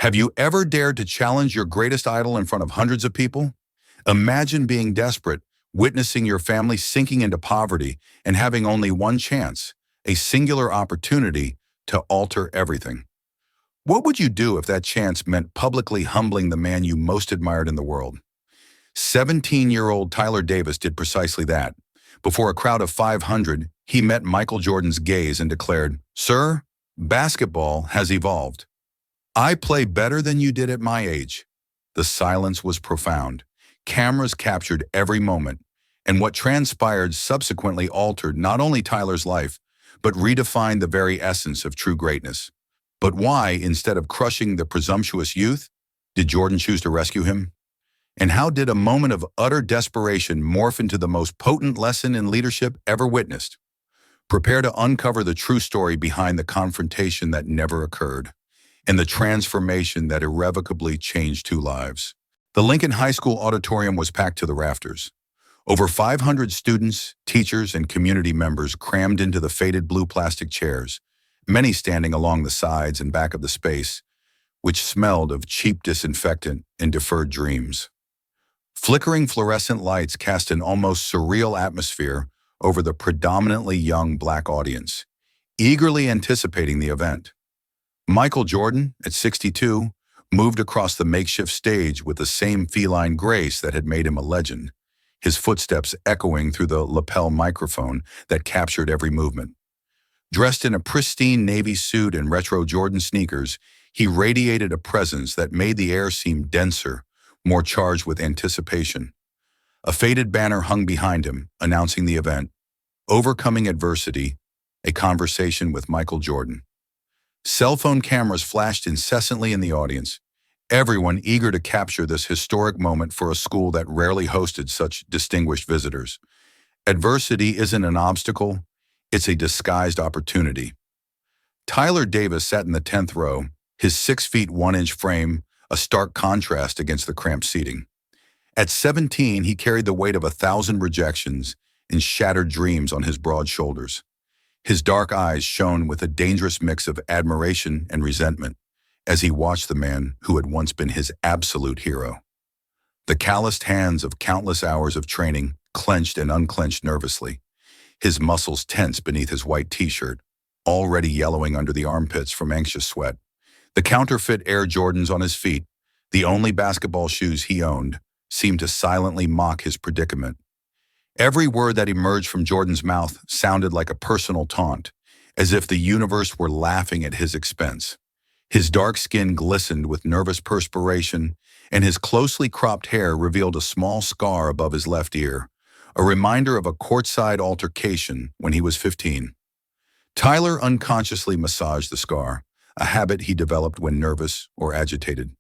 Have you ever dared to challenge your greatest idol in front of hundreds of people? Imagine being desperate, witnessing your family sinking into poverty, and having only one chance, a singular opportunity to alter everything. What would you do if that chance meant publicly humbling the man you most admired in the world? 17-year-old Tyler Davis did precisely that. Before a crowd of 500, he met Michael Jordan's gaze and declared, "Sir, basketball has evolved. I play better than you did at my age." The silence was profound. Cameras captured every moment, and what transpired subsequently altered not only Tyler's life, but redefined the very essence of true greatness. But why, instead of crushing the presumptuous youth, did Jordan choose to rescue him? And how did a moment of utter desperation morph into the most potent lesson in leadership ever witnessed? Prepare to uncover the true story behind the confrontation that never occurred, and the transformation that irrevocably changed two lives. The Lincoln High School auditorium was packed to the rafters. Over 500 students, teachers, and community members crammed into the faded blue plastic chairs, many standing along the sides and back of the space, which smelled of cheap disinfectant and deferred dreams. Flickering fluorescent lights cast an almost surreal atmosphere over the predominantly young Black audience, eagerly anticipating the event. Michael Jordan, at 62, moved across the makeshift stage with the same feline grace that had made him a legend, his footsteps echoing through the lapel microphone that captured every movement. Dressed in a pristine navy suit and retro Jordan sneakers, he radiated a presence that made the air seem denser, more charged with anticipation. A faded banner hung behind him, announcing the event, "Overcoming Adversity, a Conversation with Michael Jordan." Cell phone cameras flashed incessantly in the audience, everyone eager to capture this historic moment for a school that rarely hosted such distinguished visitors. Adversity isn't an obstacle, it's a disguised opportunity. Tyler Davis sat in the 10th row, his 6 feet 1 inch frame a stark contrast against the cramped seating. At 17, he carried the weight of 1,000 rejections and shattered dreams on his broad shoulders. His dark eyes shone with a dangerous mix of admiration and resentment as he watched the man who had once been his absolute hero. The calloused hands of countless hours of training clenched and unclenched nervously, his muscles tense beneath his white t-shirt, already yellowing under the armpits from anxious sweat. The counterfeit Air Jordans on his feet, the only basketball shoes he owned, seemed to silently mock his predicament. Every word that emerged from Jordan's mouth sounded like a personal taunt, as if the universe were laughing at his expense. His dark skin glistened with nervous perspiration, and his closely cropped hair revealed a small scar above his left ear, a reminder of a courtside altercation when he was 15. Tyler unconsciously massaged the scar, a habit he developed when nervous or agitated.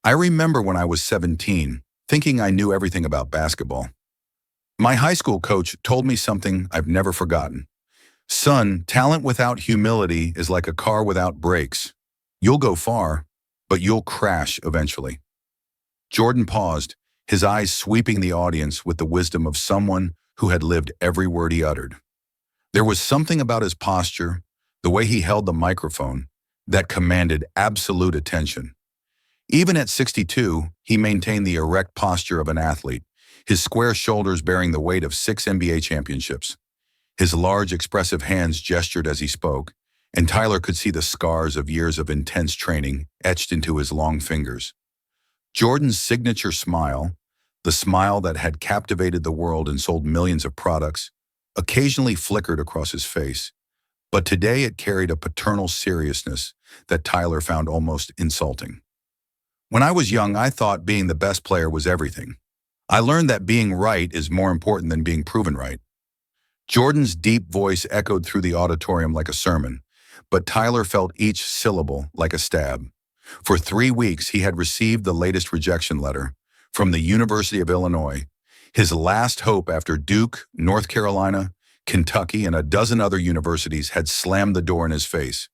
"I remember when I was 17, thinking I knew everything about basketball. My high school coach told me something I've never forgotten. Son, talent without humility is like a car without brakes. You'll go far, but you'll crash eventually." Jordan paused, his eyes sweeping the audience with the wisdom of someone who had lived every word he uttered. There was something about his posture, the way he held the microphone, that commanded absolute attention. Even at 62, he maintained the erect posture of an athlete, his square shoulders bearing the weight of 6 NBA championships. His large, expressive hands gestured as he spoke, and Tyler could see the scars of years of intense training etched into his long fingers. Jordan's signature smile, the smile that had captivated the world and sold millions of products, occasionally flickered across his face, but today it carried a paternal seriousness that Tyler found almost insulting. "When I was young, I thought being the best player was everything. I learned that being right is more important than being proven right." Jordan's deep voice echoed through the auditorium like a sermon, but Tyler felt each syllable like a stab. For 3 weeks, he had received the latest rejection letter from the University of Illinois, his last hope after Duke, North Carolina, Kentucky, and a dozen other universities had slammed the door in his face.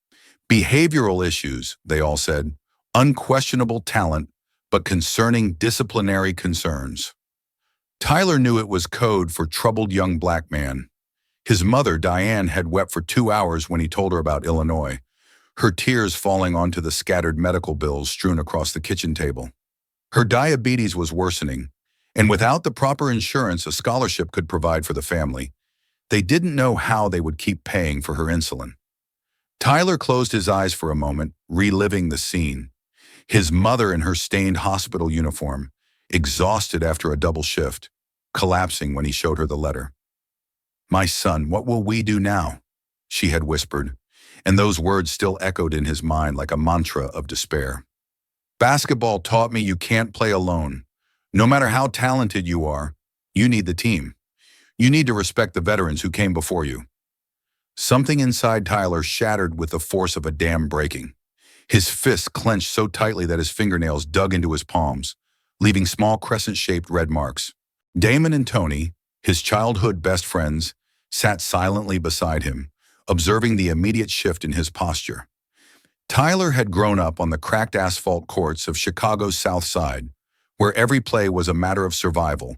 Behavioral issues, they all said, unquestionable talent, but concerning disciplinary concerns. Tyler knew it was code for troubled young Black man. His mother, Diane, had wept for 2 hours when he told her about Illinois, her tears falling onto the scattered medical bills strewn across the kitchen table. Her diabetes was worsening, and without the proper insurance a scholarship could provide for the family, they didn't know how they would keep paying for her insulin. Tyler closed his eyes for a moment, reliving the scene. His mother in her stained hospital uniform, exhausted after a double shift, collapsing when he showed her the letter. "My son, what will we do now?" she had whispered, and those words still echoed in his mind like a mantra of despair. "Basketball taught me you can't play alone. No matter how talented you are, you need the team. You need to respect the veterans who came before you." Something inside Tyler shattered with the force of a dam breaking. His fists clenched so tightly that his fingernails dug into his palms, leaving small crescent-shaped red marks. Damon and Tony, his childhood best friends, sat silently beside him, observing the immediate shift in his posture. Tyler had grown up on the cracked asphalt courts of Chicago's South Side, where every play was a matter of survival,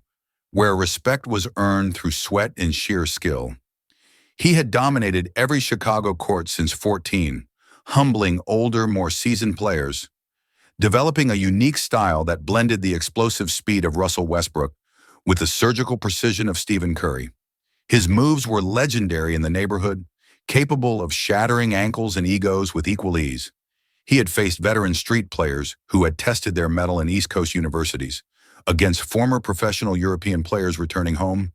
where respect was earned through sweat and sheer skill. He had dominated every Chicago court since 14, humbling older, more seasoned players, developing a unique style that blended the explosive speed of Russell Westbrook with the surgical precision of Stephen Curry. His moves were legendary in the neighborhood, capable of shattering ankles and egos with equal ease. He had faced veteran street players who had tested their mettle in East Coast universities, against former professional European players returning home,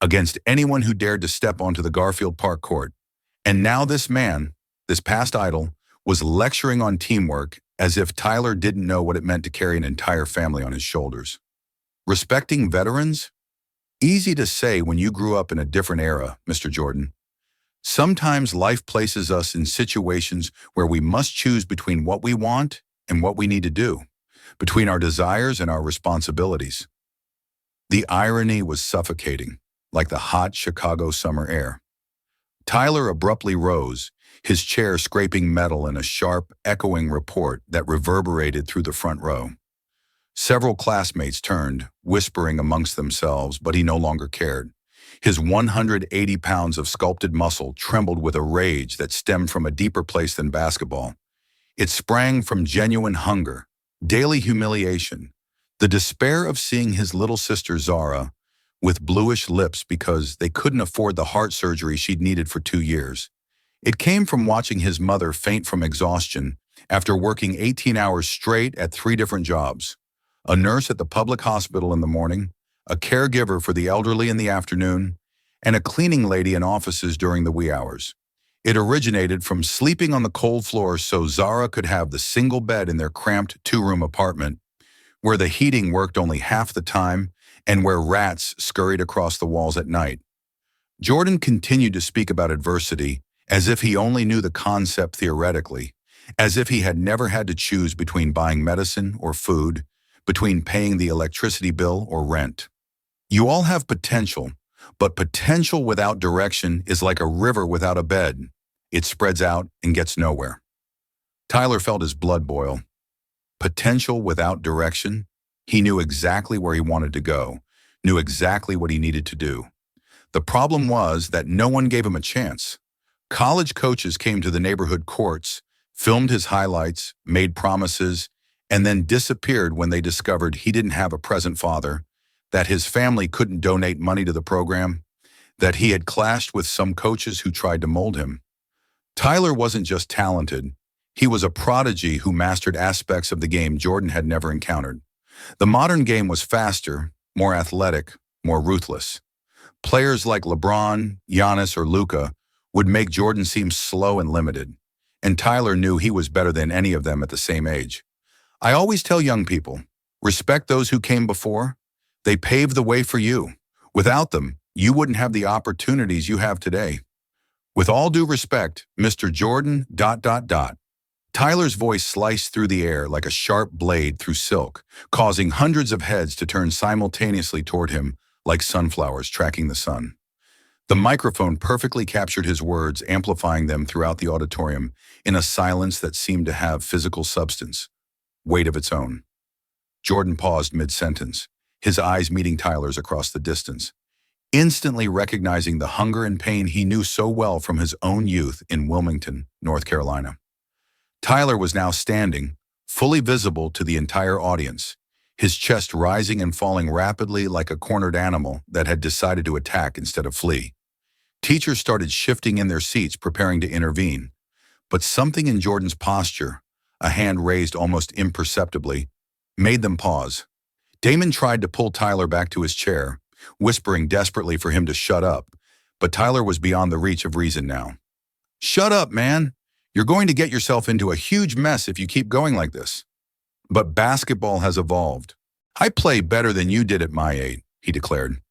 against anyone who dared to step onto the Garfield Park court. And now this man, this past idol, was lecturing on teamwork as if Tyler didn't know what it meant to carry an entire family on his shoulders. Respecting veterans? Easy to say when you grew up in a different era, Mr. Jordan. Sometimes life places us in situations where we must choose between what we want and what we need to do, between our desires and our responsibilities. The irony was suffocating, like the hot Chicago summer air. Tyler abruptly rose, his chair scraping metal in a sharp, echoing report that reverberated through the front row. Several classmates turned, whispering amongst themselves, but he no longer cared. His 180 pounds of sculpted muscle trembled with a rage that stemmed from a deeper place than basketball. It sprang from genuine hunger, daily humiliation, the despair of seeing his little sister Zara with bluish lips because they couldn't afford the heart surgery she'd needed for 2 years. It came from watching his mother faint from exhaustion after working 18 hours straight at 3 different jobs: a nurse at the public hospital in the morning, a caregiver for the elderly in the afternoon, and a cleaning lady in offices during the wee hours. It originated from sleeping on the cold floor so Zara could have the single bed in their cramped 2-room apartment, where the heating worked only half the time and where rats scurried across the walls at night. Jordan continued to speak about adversity as if he only knew the concept theoretically, as if he had never had to choose between buying medicine or food, between paying the electricity bill or rent. You all have potential, but potential without direction is like a river without a bed. It spreads out and gets nowhere. Tyler felt his blood boil. Potential without direction? He knew exactly where he wanted to go, knew exactly what he needed to do. The problem was that no one gave him a chance. College coaches came to the neighborhood courts, filmed his highlights, made promises, and then disappeared when they discovered he didn't have a present father, that his family couldn't donate money to the program, that he had clashed with some coaches who tried to mold him. Tyler wasn't just talented, he was a prodigy who mastered aspects of the game Jordan had never encountered. The modern game was faster, more athletic, more ruthless. Players like LeBron, Giannis, or Luka would make Jordan seem slow and limited, and Tyler knew he was better than any of them at the same age. I always tell young people, respect those who came before. They paved the way for you. Without them, you wouldn't have the opportunities you have today. With all due respect, Mr. Jordan, ... Tyler's voice sliced through the air like a sharp blade through silk, causing hundreds of heads to turn simultaneously toward him like sunflowers tracking the sun. The microphone perfectly captured his words, amplifying them throughout the auditorium in a silence that seemed to have physical substance, weight of its own. Jordan paused mid-sentence, his eyes meeting Tyler's across the distance, instantly recognizing the hunger and pain he knew so well from his own youth in Wilmington, North Carolina. Tyler was now standing, fully visible to the entire audience, his chest rising and falling rapidly like a cornered animal that had decided to attack instead of flee. Teachers started shifting in their seats, preparing to intervene, but something in Jordan's posture, a hand raised almost imperceptibly, made them pause. Damon tried to pull Tyler back to his chair, whispering desperately for him to shut up, but Tyler was beyond the reach of reason now. "Shut up, man! You're going to get yourself into a huge mess if you keep going like this." "But basketball has evolved. I play better than you did at my age," he declared.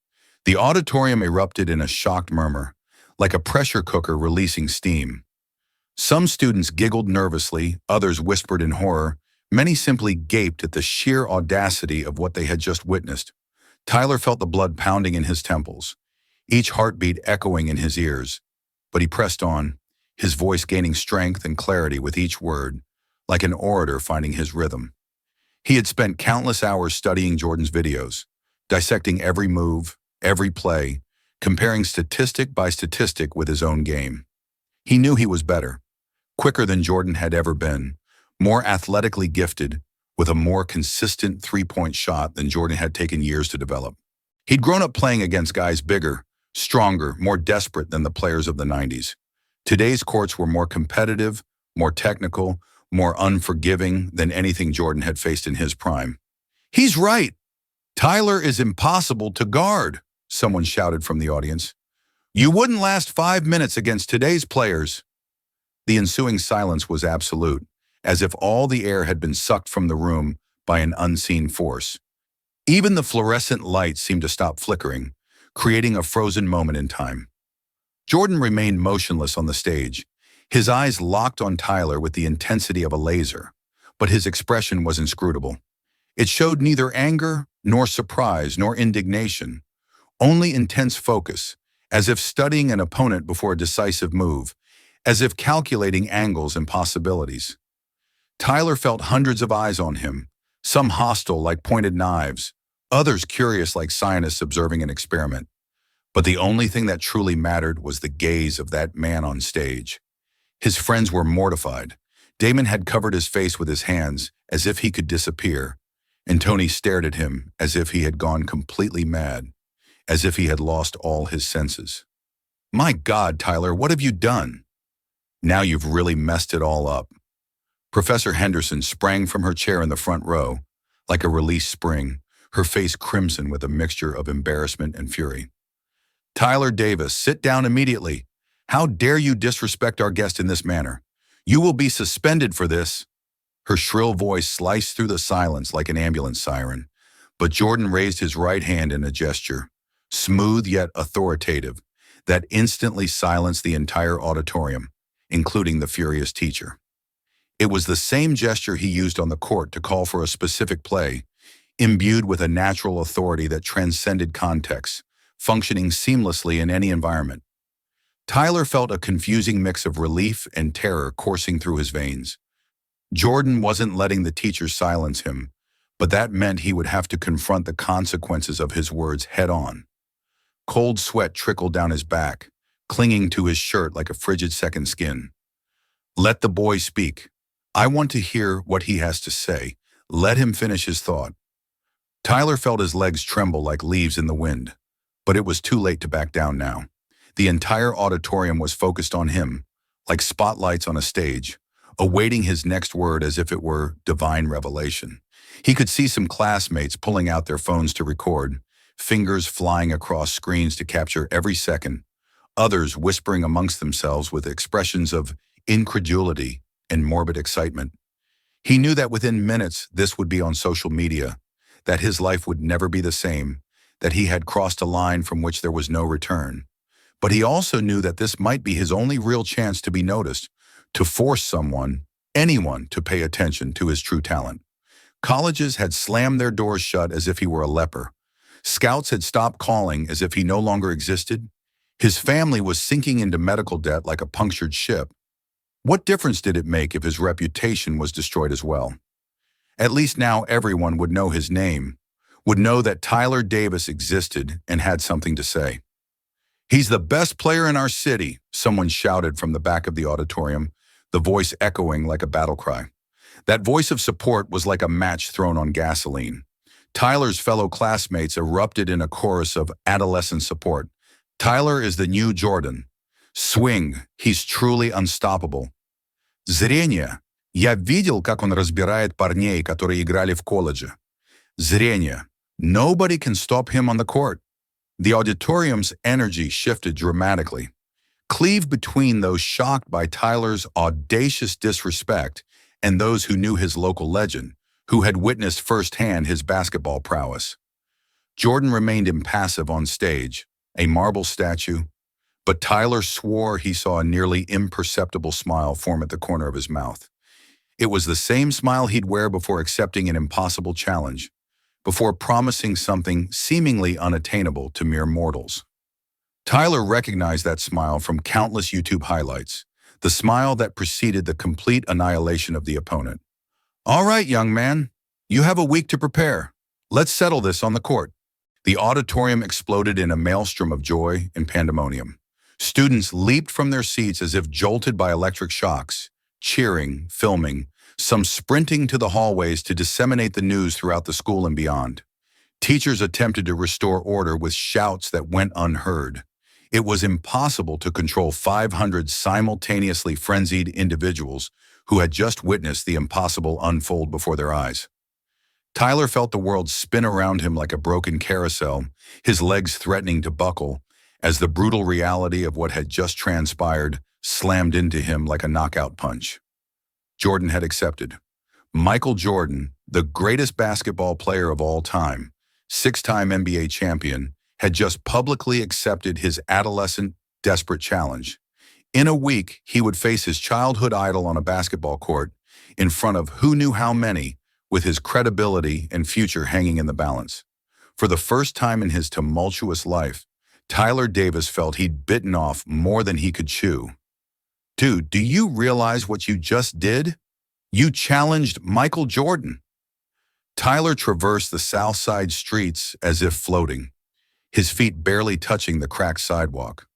The auditorium erupted in a shocked murmur, like a pressure cooker releasing steam. Some students giggled nervously, others whispered in horror, many simply gaped at the sheer audacity of what they had just witnessed. Tyler felt the blood pounding in his temples, each heartbeat echoing in his ears. But he pressed on, his voice gaining strength and clarity with each word, like an orator finding his rhythm. He had spent countless hours studying Jordan's videos, dissecting every move, every play, comparing statistic by statistic with his own game. He knew he was better, quicker than Jordan had ever been, more athletically gifted, with a more consistent three-point shot than Jordan had taken years to develop. He'd grown up playing against guys bigger, stronger, more desperate than the players of the 90s. Today's courts were more competitive, more technical, more unforgiving than anything Jordan had faced in his prime. "He's right! Tyler is impossible to guard," someone shouted from the audience. "You wouldn't last 5 minutes against today's players." The ensuing silence was absolute, as if all the air had been sucked from the room by an unseen force. Even the fluorescent lights seemed to stop flickering, creating a frozen moment in time. Jordan remained motionless on the stage, his eyes locked on Tyler with the intensity of a laser, but his expression was inscrutable. It showed neither anger, nor surprise, nor indignation, only intense focus, as if studying an opponent before a decisive move, as if calculating angles and possibilities. Tyler felt hundreds of eyes on him, some hostile like pointed knives, others curious like scientists observing an experiment. But the only thing that truly mattered was the gaze of that man on stage. His friends were mortified. Damon had covered his face with his hands as if he could disappear, and Tony stared at him as if he had gone completely mad, as if he had lost all his senses. "My God, Tyler, what have you done? Now you've really messed it all up." Professor Henderson sprang from her chair in the front row, like a released spring, her face crimson with a mixture of embarrassment and fury. "Tyler Davis, sit down immediately. How dare you disrespect our guest in this manner? You will be suspended for this." Her shrill voice sliced through the silence like an ambulance siren, but Jordan raised his right hand in a gesture, smooth yet authoritative, that instantly silenced the entire auditorium, including the furious teacher. It was the same gesture he used on the court to call for a specific play, imbued with a natural authority that transcended context, functioning seamlessly in any environment. Tyler felt a confusing mix of relief and terror coursing through his veins. Jordan wasn't letting the teacher silence him, but that meant he would have to confront the consequences of his words head-on. Cold sweat trickled down his back, clinging to his shirt like a frigid second skin. "Let the boy speak. I want to hear what he has to say. Let him finish his thought." Tyler felt his legs tremble like leaves in the wind, but it was too late to back down now. The entire auditorium was focused on him, like spotlights on a stage, awaiting his next word as if it were divine revelation. He could see some classmates pulling out their phones to record, fingers flying across screens to capture every second, others whispering amongst themselves with expressions of incredulity and morbid excitement. He knew that within minutes this would be on social media, that his life would never be the same, that he had crossed a line from which there was no return. But he also knew that this might be his only real chance to be noticed, to force someone, anyone, to pay attention to his true talent. Colleges had slammed their doors shut as if he were a leper. Scouts had stopped calling as if he no longer existed. His family was sinking into medical debt like a punctured ship. What difference did it make if his reputation was destroyed as well? At least now everyone would know his name, would know that Tyler Davis existed and had something to say. "He's the best player in our city," someone shouted from the back of the auditorium, the voice echoing like a battle cry. That voice of support was like a match thrown on gasoline. Tyler's fellow classmates erupted in a chorus of adolescent support. Tyler is the new Jordan. Swing, he's truly unstoppable. Зрение. Я видел, как он разбирает парней, которые играли в колледже. Зрение. Nobody can stop him on the court. The auditorium's energy shifted dramatically. Cleave between those shocked by Tyler's audacious disrespect and those who knew his local legend, who had witnessed firsthand his basketball prowess. Jordan remained impassive on stage, a marble statue, but Tyler swore he saw a nearly imperceptible smile form at the corner of his mouth. It was the same smile he'd wear before accepting an impossible challenge, before promising something seemingly unattainable to mere mortals. Tyler recognized that smile from countless YouTube highlights, the smile that preceded the complete annihilation of the opponent. All right, young man, you have a week to prepare. Let's settle this on the court. The auditorium exploded in a maelstrom of joy and pandemonium. Students leaped from their seats as if jolted by electric shocks, cheering, filming, some sprinting to the hallways to disseminate the news throughout the school and beyond. Teachers attempted to restore order with shouts that went unheard. It was impossible to control 500 simultaneously frenzied individuals who had just witnessed the impossible unfold before their eyes. Tyler felt the world spin around him like a broken carousel, his legs threatening to buckle, as the brutal reality of what had just transpired slammed into him like a knockout punch. Jordan had accepted. Michael Jordan, the greatest basketball player of all time, six-time NBA champion, had just publicly accepted his adolescent, desperate challenge. In a week, he would face his childhood idol on a basketball court, in front of who knew how many, with his credibility and future hanging in the balance. For the first time in his tumultuous life, Tyler Davis felt he'd bitten off more than he could chew. Dude, do you realize what you just did? You challenged Michael Jordan. Tyler traversed the South Side streets as if floating, his feet barely touching the cracked sidewalk.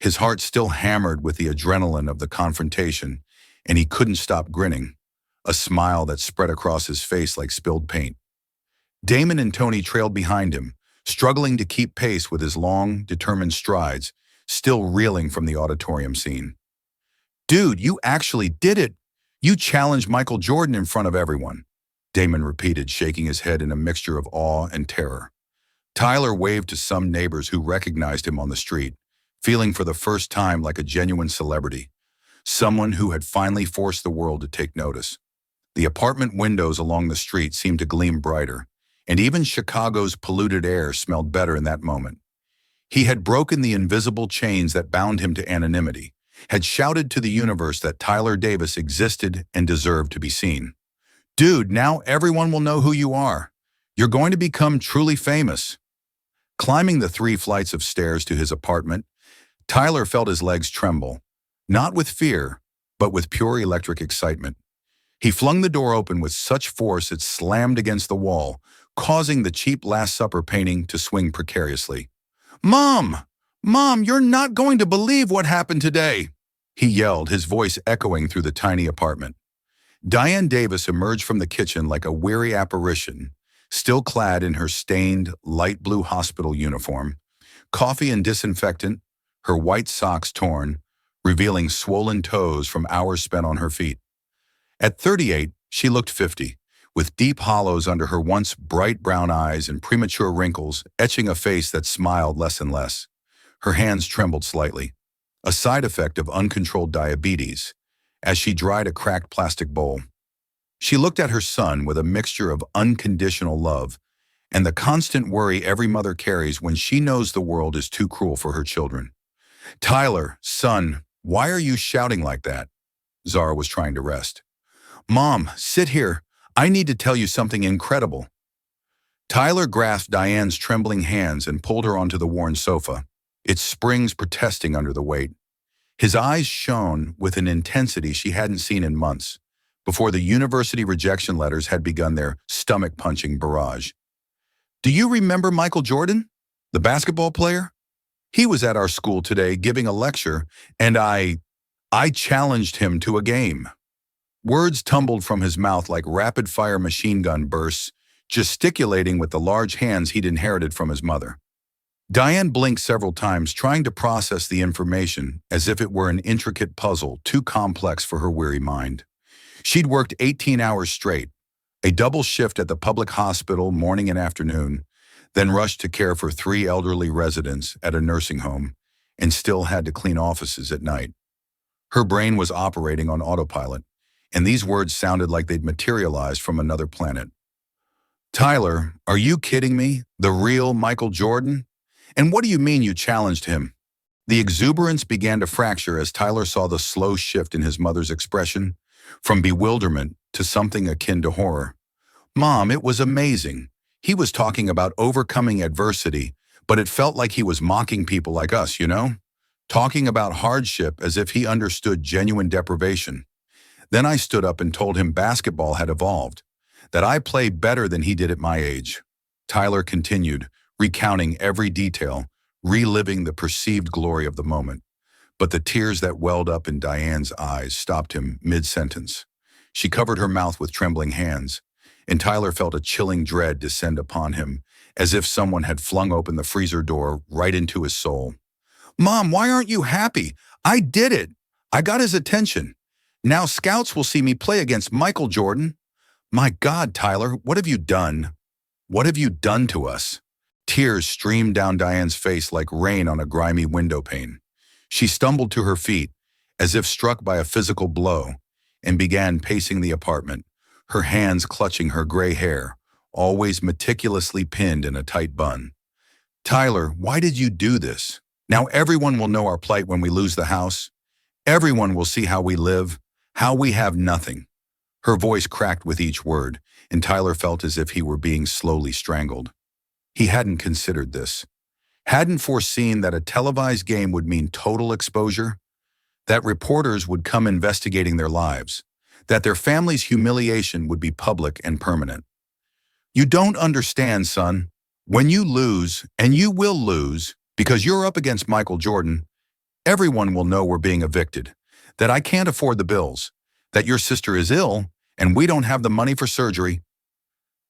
His heart still hammered with the adrenaline of the confrontation, and he couldn't stop grinning, a smile that spread across his face like spilled paint. Damon and Tony trailed behind him, struggling to keep pace with his long, determined strides, still reeling from the auditorium scene. Dude, you actually did it! You challenged Michael Jordan in front of everyone, Damon repeated, shaking his head in a mixture of awe and terror. Tyler waved to some neighbors who recognized him on the street, feeling for the first time like a genuine celebrity, someone who had finally forced the world to take notice. The apartment windows along the street seemed to gleam brighter, and even Chicago's polluted air smelled better in that moment. He had broken the invisible chains that bound him to anonymity, had shouted to the universe that Tyler Davis existed and deserved to be seen. Dude, now everyone will know who you are. You're going to become truly famous. Climbing the 3 flights of stairs to his apartment, Tyler felt his legs tremble, not with fear, but with pure electric excitement. He flung the door open with such force it slammed against the wall, causing the cheap Last Supper painting to swing precariously. Mom! Mom, you're not going to believe what happened today, he yelled, his voice echoing through the tiny apartment. Diane Davis emerged from the kitchen like a weary apparition, still clad in her stained, light blue hospital uniform, coffee and disinfectant, her white socks torn, revealing swollen toes from hours spent on her feet. At 38, she looked 50, with deep hollows under her once bright brown eyes and premature wrinkles etching a face that smiled less and less. Her hands trembled slightly, a side effect of uncontrolled diabetes, as she dried a cracked plastic bowl. She looked at her son with a mixture of unconditional love and the constant worry every mother carries when she knows the world is too cruel for her children. Tyler, son, why are you shouting like that? Zara was trying to rest. Mom, sit here. I need to tell you something incredible. Tyler grasped Diane's trembling hands and pulled her onto the worn sofa, its springs protesting under the weight. His eyes shone with an intensity she hadn't seen in months, before the university rejection letters had begun their stomach-punching barrage. Do you remember Michael Jordan, the basketball player? He was at our school today giving a lecture, and I I challenged him to a game. Words tumbled from his mouth like rapid-fire machine gun bursts, gesticulating with the large hands he'd inherited from his mother. Diane blinked several times, trying to process the information as if it were an intricate puzzle too complex for her weary mind. She'd worked 18 hours straight, a double shift at the public hospital morning and afternoon, then rushed to care for 3 elderly residents at a nursing home, and still had to clean offices at night. Her brain was operating on autopilot, and these words sounded like they'd materialized from another planet. Tyler, are you kidding me? The real Michael Jordan? And what do you mean you challenged him? The exuberance began to fracture as Tyler saw the slow shift in his mother's expression, from bewilderment to something akin to horror. Mom, it was amazing. He was talking about overcoming adversity, but it felt like he was mocking people like us, you know? Talking about hardship as if he understood genuine deprivation. Then I stood up and told him basketball had evolved, that I played better than he did at my age. Tyler continued, recounting every detail, reliving the perceived glory of the moment. But the tears that welled up in Diane's eyes stopped him mid-sentence. She covered her mouth with trembling hands, and Tyler felt a chilling dread descend upon him, as if someone had flung open the freezer door right into his soul. Mom, why aren't you happy? I did it. I got his attention. Now scouts will see me play against Michael Jordan. My God, Tyler, what have you done? What have you done to us? Tears streamed down Diane's face like rain on a grimy window pane. She stumbled to her feet, as if struck by a physical blow, and began pacing the apartment, her hands clutching her gray hair, always meticulously pinned in a tight bun. Tyler, why did you do this? Now everyone will know our plight when we lose the house. Everyone will see how we live, how we have nothing. Her voice cracked with each word, and Tyler felt as if he were being slowly strangled. He hadn't considered this. Hadn't foreseen that a televised game would mean total exposure, that reporters would come investigating their lives, that their family's humiliation would be public and permanent. You don't understand, son. When you lose, and you will lose, because you're up against Michael Jordan, everyone will know we're being evicted, that I can't afford the bills, that your sister is ill, and we don't have the money for surgery.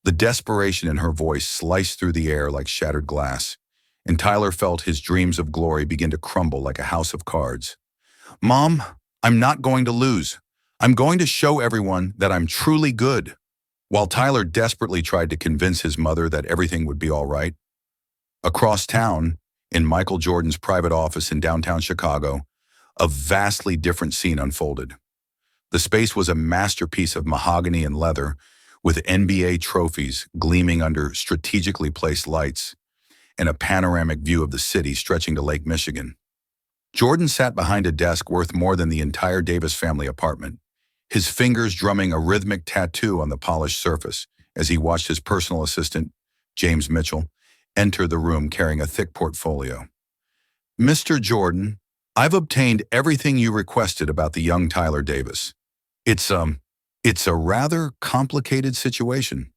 The desperation in her voice sliced through the air like shattered glass, and Tyler felt his dreams of glory begin to crumble like a house of cards. Mom, I'm not going to lose. I'm going to show everyone that I'm truly good. While Tyler desperately tried to convince his mother that everything would be all right, across town, in Michael Jordan's private office in downtown Chicago, a vastly different scene unfolded. The space was a masterpiece of mahogany and leather, with NBA trophies gleaming under strategically placed lights, and a panoramic view of the city stretching to Lake Michigan. Jordan sat behind a desk worth more than the entire Davis family apartment, his fingers drumming a rhythmic tattoo on the polished surface as he watched his personal assistant, James Mitchell, enter the room carrying a thick portfolio. Mr. Jordan, I've obtained everything you requested about the young Tyler Davis. It's a rather complicated situation.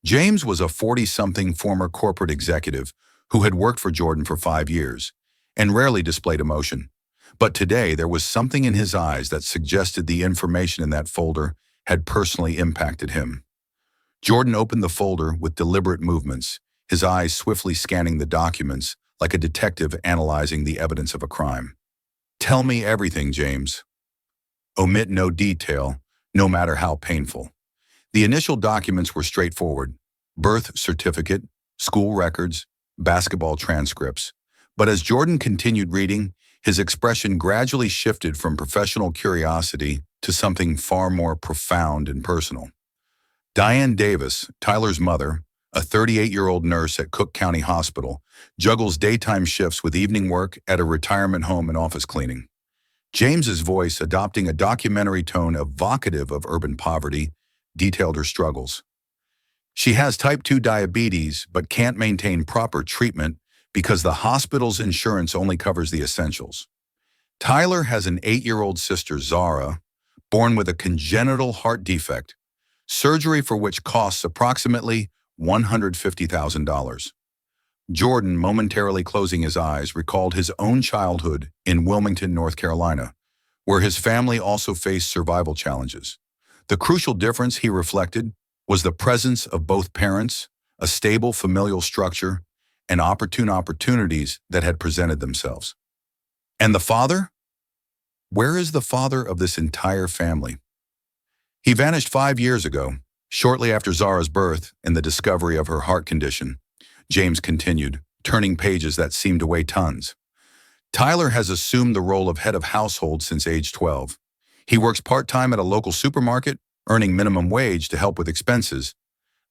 James was a 40-something former corporate executive who had worked for Jordan for 5 years and rarely displayed emotion. But today there was something in his eyes that suggested the information in that folder had personally impacted him. Jordan opened the folder with deliberate movements, his eyes swiftly scanning the documents like a detective analyzing the evidence of a crime. Tell me everything, James. Omit no detail, no matter how painful. The initial documents were straightforward: birth certificate, school records, basketball transcripts. But as Jordan continued reading, his expression gradually shifted from professional curiosity to something far more profound and personal. Diane Davis, Tyler's mother, a 38-year-old nurse at Cook County Hospital, juggles daytime shifts with evening work at a retirement home and office cleaning. James's voice, adopting a documentary tone evocative of urban poverty, detailed her struggles. She has type 2 diabetes but can't maintain proper treatment because the hospital's insurance only covers the essentials. Tyler has an 8-year-old sister, Zara, born with a congenital heart defect, surgery for which costs approximately $150,000. Jordan, momentarily closing his eyes, recalled his own childhood in Wilmington, North Carolina, where his family also faced survival challenges. The crucial difference, he reflected, was the presence of both parents, a stable familial structure, and opportunities that had presented themselves. And the father? Where is the father of this entire family? He vanished 5 years ago, shortly after Zara's birth and the discovery of her heart condition. James continued, turning pages that seemed to weigh tons. Tyler has assumed the role of head of household since age 12. He works part-time at a local supermarket, earning minimum wage to help with expenses.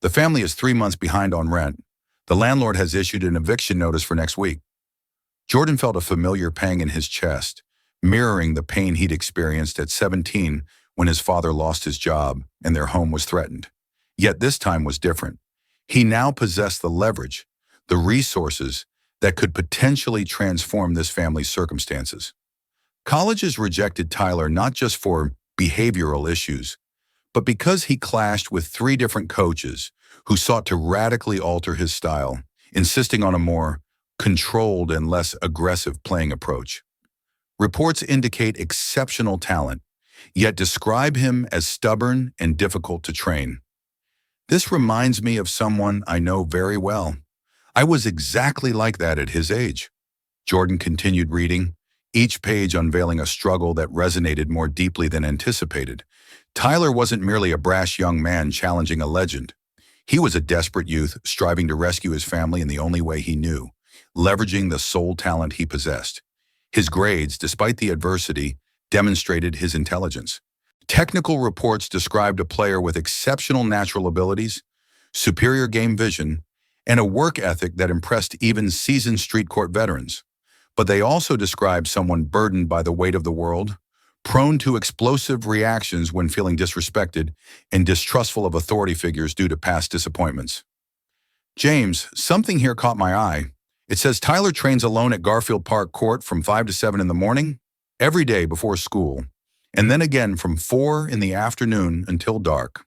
The family is 3 months behind on rent. The landlord has issued an eviction notice for next week. Jordan felt a familiar pang in his chest, mirroring the pain he'd experienced at 17 when his father lost his job and their home was threatened. Yet this time was different. He now possessed the leverage, the resources that could potentially transform this family's circumstances. Colleges rejected Tyler not just for behavioral issues, but because he clashed with 3 different coaches who sought to radically alter his style, insisting on a more controlled and less aggressive playing approach. Reports indicate exceptional talent, yet describe him as stubborn and difficult to train. This reminds me of someone I know very well. I was exactly like that at his age. Jordan continued reading, each page unveiling a struggle that resonated more deeply than anticipated. Tyler wasn't merely a brash young man challenging a legend. He was a desperate youth striving to rescue his family in the only way he knew, leveraging the sole talent he possessed. His grades, despite the adversity, demonstrated his intelligence. Technical reports described a player with exceptional natural abilities, superior game vision, and a work ethic that impressed even seasoned street court veterans. But they also described someone burdened by the weight of the world, prone to explosive reactions when feeling disrespected, and distrustful of authority figures due to past disappointments. James, something here caught my eye. It says Tyler trains alone at Garfield Park Court from 5 to 7 in the morning, every day before school, and then again from 4 in the afternoon until dark.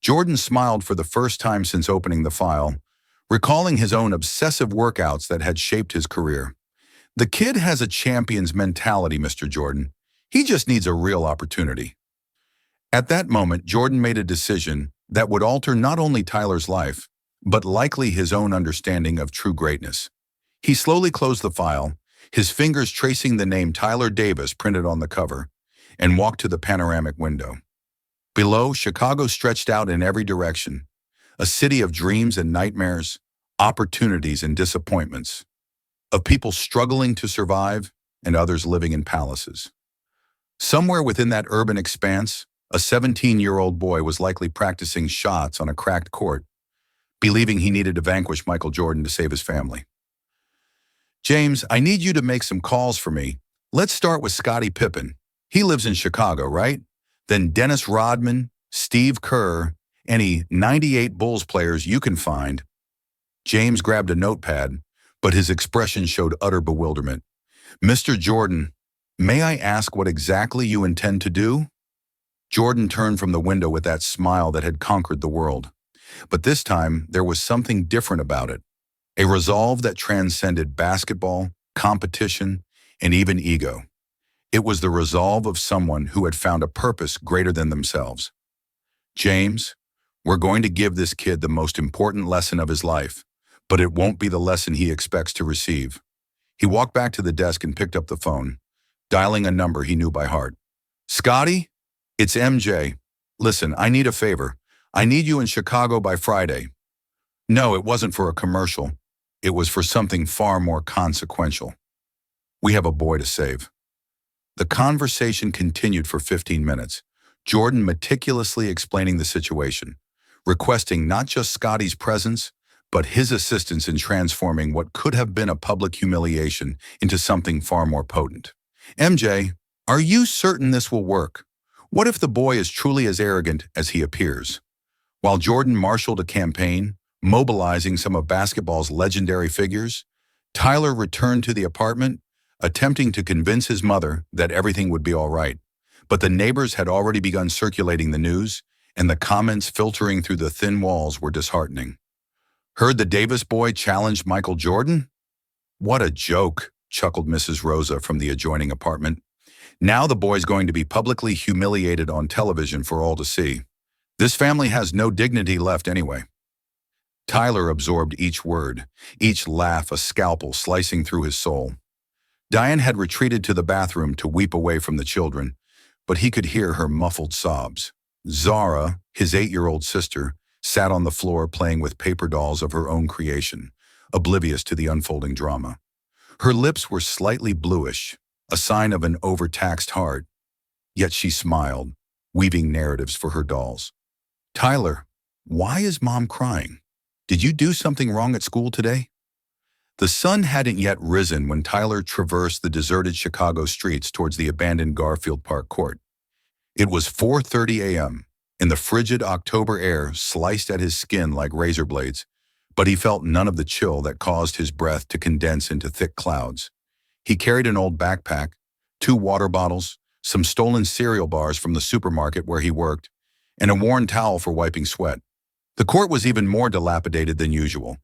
Jordan smiled for the first time since opening the file, recalling his own obsessive workouts that had shaped his career. The kid has a champion's mentality, Mr. Jordan. He just needs a real opportunity. At that moment, Jordan made a decision that would alter not only Tyler's life, but likely his own understanding of true greatness. He slowly closed the file, his fingers tracing the name Tyler Davis printed on the cover, and walked to the panoramic window. Below, Chicago stretched out in every direction, a city of dreams and nightmares, opportunities and disappointments, of people struggling to survive and others living in palaces. Somewhere within that urban expanse, a 17-year-old boy was likely practicing shots on a cracked court, believing he needed to vanquish Michael Jordan to save his family. James, I need you to make some calls for me. Let's start with Scottie Pippen. He lives in Chicago, right? Then Dennis Rodman, Steve Kerr, any 98 Bulls players you can find. James grabbed a notepad, but his expression showed utter bewilderment. Mr. Jordan, may I ask what exactly you intend to do? Jordan turned from the window with that smile that had conquered the world. But this time, there was something different about it. A resolve that transcended basketball, competition, and even ego. It was the resolve of someone who had found a purpose greater than themselves. James, we're going to give this kid the most important lesson of his life, but it won't be the lesson he expects to receive. He walked back to the desk and picked up the phone, dialing a number he knew by heart. Scotty, it's MJ. Listen, I need a favor. I need you in Chicago by Friday. No, it wasn't for a commercial. It was for something far more consequential. We have a boy to save. The conversation continued for 15 minutes, Jordan meticulously explaining the situation, requesting not just Scotty's presence, but his assistance in transforming what could have been a public humiliation into something far more potent. MJ, are you certain this will work? What if the boy is truly as arrogant as he appears? While Jordan marshaled a campaign, mobilizing some of basketball's legendary figures, Tyler returned to the apartment, attempting to convince his mother that everything would be all right. But the neighbors had already begun circulating the news, and the comments filtering through the thin walls were disheartening. Heard the Davis boy challenged Michael Jordan? What a joke, chuckled Mrs. Rosa from the adjoining apartment. Now the boy's going to be publicly humiliated on television for all to see. This family has no dignity left anyway. Tyler absorbed each word, each laugh a scalpel slicing through his soul. Diane had retreated to the bathroom to weep away from the children, but he could hear her muffled sobs. Zara, his 8-year-old sister, sat on the floor playing with paper dolls of her own creation, oblivious to the unfolding drama. Her lips were slightly bluish, a sign of an overtaxed heart, yet she smiled, weaving narratives for her dolls. "Tyler, why is Mom crying? Did you do something wrong at school today?" The sun hadn't yet risen when Tyler traversed the deserted Chicago streets towards the abandoned Garfield Park court. It was 4:30 a.m., and the frigid October air sliced at his skin like razor blades, but he felt none of the chill that caused his breath to condense into thick clouds. He carried an old backpack, 2 water bottles, some stolen cereal bars from the supermarket where he worked, and a worn towel for wiping sweat. The court was even more dilapidated than usual.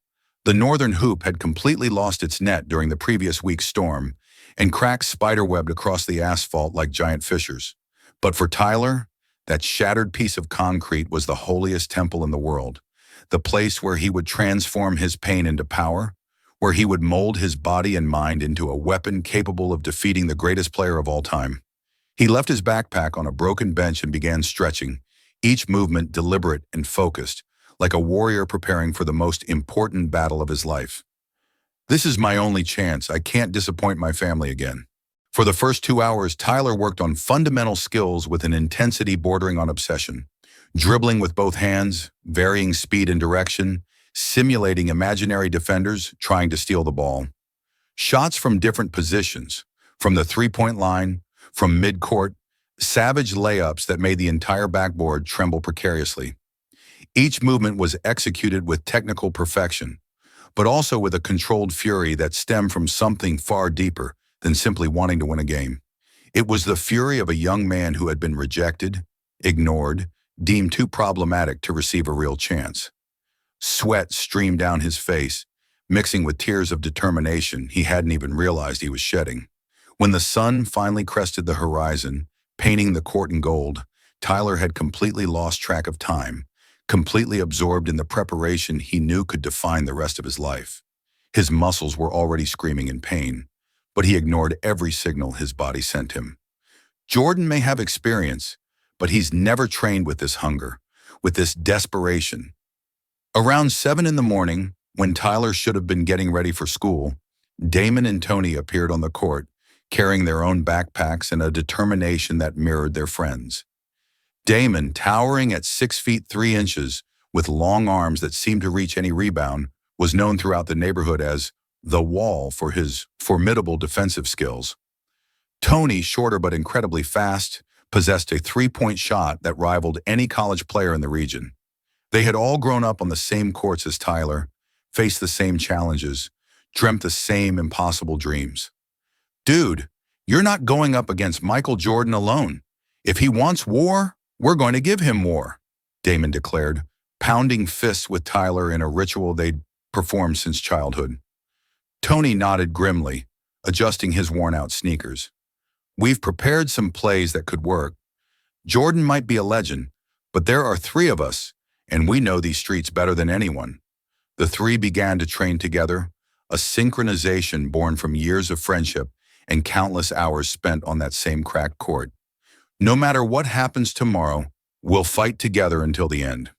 The northern hoop had completely lost its net during the previous week's storm, and cracks spiderwebbed across the asphalt like giant fissures. But for Tyler, that shattered piece of concrete was the holiest temple in the world, the place where he would transform his pain into power, where he would mold his body and mind into a weapon capable of defeating the greatest player of all time. He left his backpack on a broken bench and began stretching, each movement deliberate and focused, like a warrior preparing for the most important battle of his life. "This is my only chance. I can't disappoint my family again." For the first 2 hours, Tyler worked on fundamental skills with an intensity bordering on obsession, dribbling with both hands, varying speed and direction, simulating imaginary defenders trying to steal the ball. Shots from different positions, from the three-point line, from mid-court, savage layups that made the entire backboard tremble precariously. Each movement was executed with technical perfection, but also with a controlled fury that stemmed from something far deeper than simply wanting to win a game. It was the fury of a young man who had been rejected, ignored, deemed too problematic to receive a real chance. Sweat streamed down his face, mixing with tears of determination he hadn't even realized he was shedding. When the sun finally crested the horizon, painting the court in gold, Tyler had completely lost track of time, completely absorbed in the preparation he knew could define the rest of his life. His muscles were already screaming in pain, but he ignored every signal his body sent him. Jordan may have experience, but he's never trained with this hunger, with this desperation. Around 7 in the morning, when Tyler should have been getting ready for school, Damon and Tony appeared on the court, carrying their own backpacks and a determination that mirrored their friends. Damon, towering at 6 feet 3 inches, with long arms that seemed to reach any rebound, was known throughout the neighborhood as the Wall for his formidable defensive skills. Tony, shorter but incredibly fast, possessed a three-point shot that rivaled any college player in the region. They had all grown up on the same courts as Tyler, faced the same challenges, dreamt the same impossible dreams. "Dude, you're not going up against Michael Jordan alone. If he wants war, we're going to give him war," Damon declared, pounding fists with Tyler in a ritual they'd performed since childhood. Tony nodded grimly, adjusting his worn-out sneakers. "We've prepared some plays that could work. Jordan might be a legend, but there are 3 of us, and we know these streets better than anyone." The 3 began to train together, a synchronization born from years of friendship and countless hours spent on that same cracked court. "No matter what happens tomorrow, we'll fight together until the end."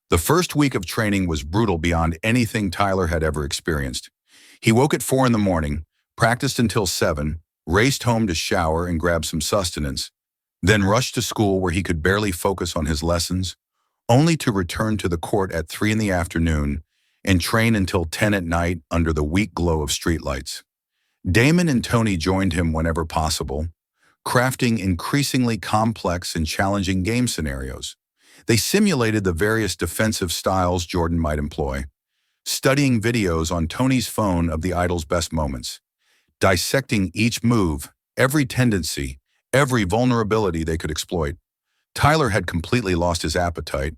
The first week of training was brutal beyond anything Tyler had ever experienced. He woke at 4 in the morning, practiced until 7, raced home to shower and grab some sustenance, then rushed to school where he could barely focus on his lessons, only to return to the court at 3 in the afternoon and train until 10 at night under the weak glow of streetlights. Damon and Tony joined him whenever possible, crafting increasingly complex and challenging game scenarios. They simulated the various defensive styles Jordan might employ, studying videos on Tony's phone of the idol's best moments, dissecting each move, every tendency, every vulnerability they could exploit. Tyler had completely lost his appetite.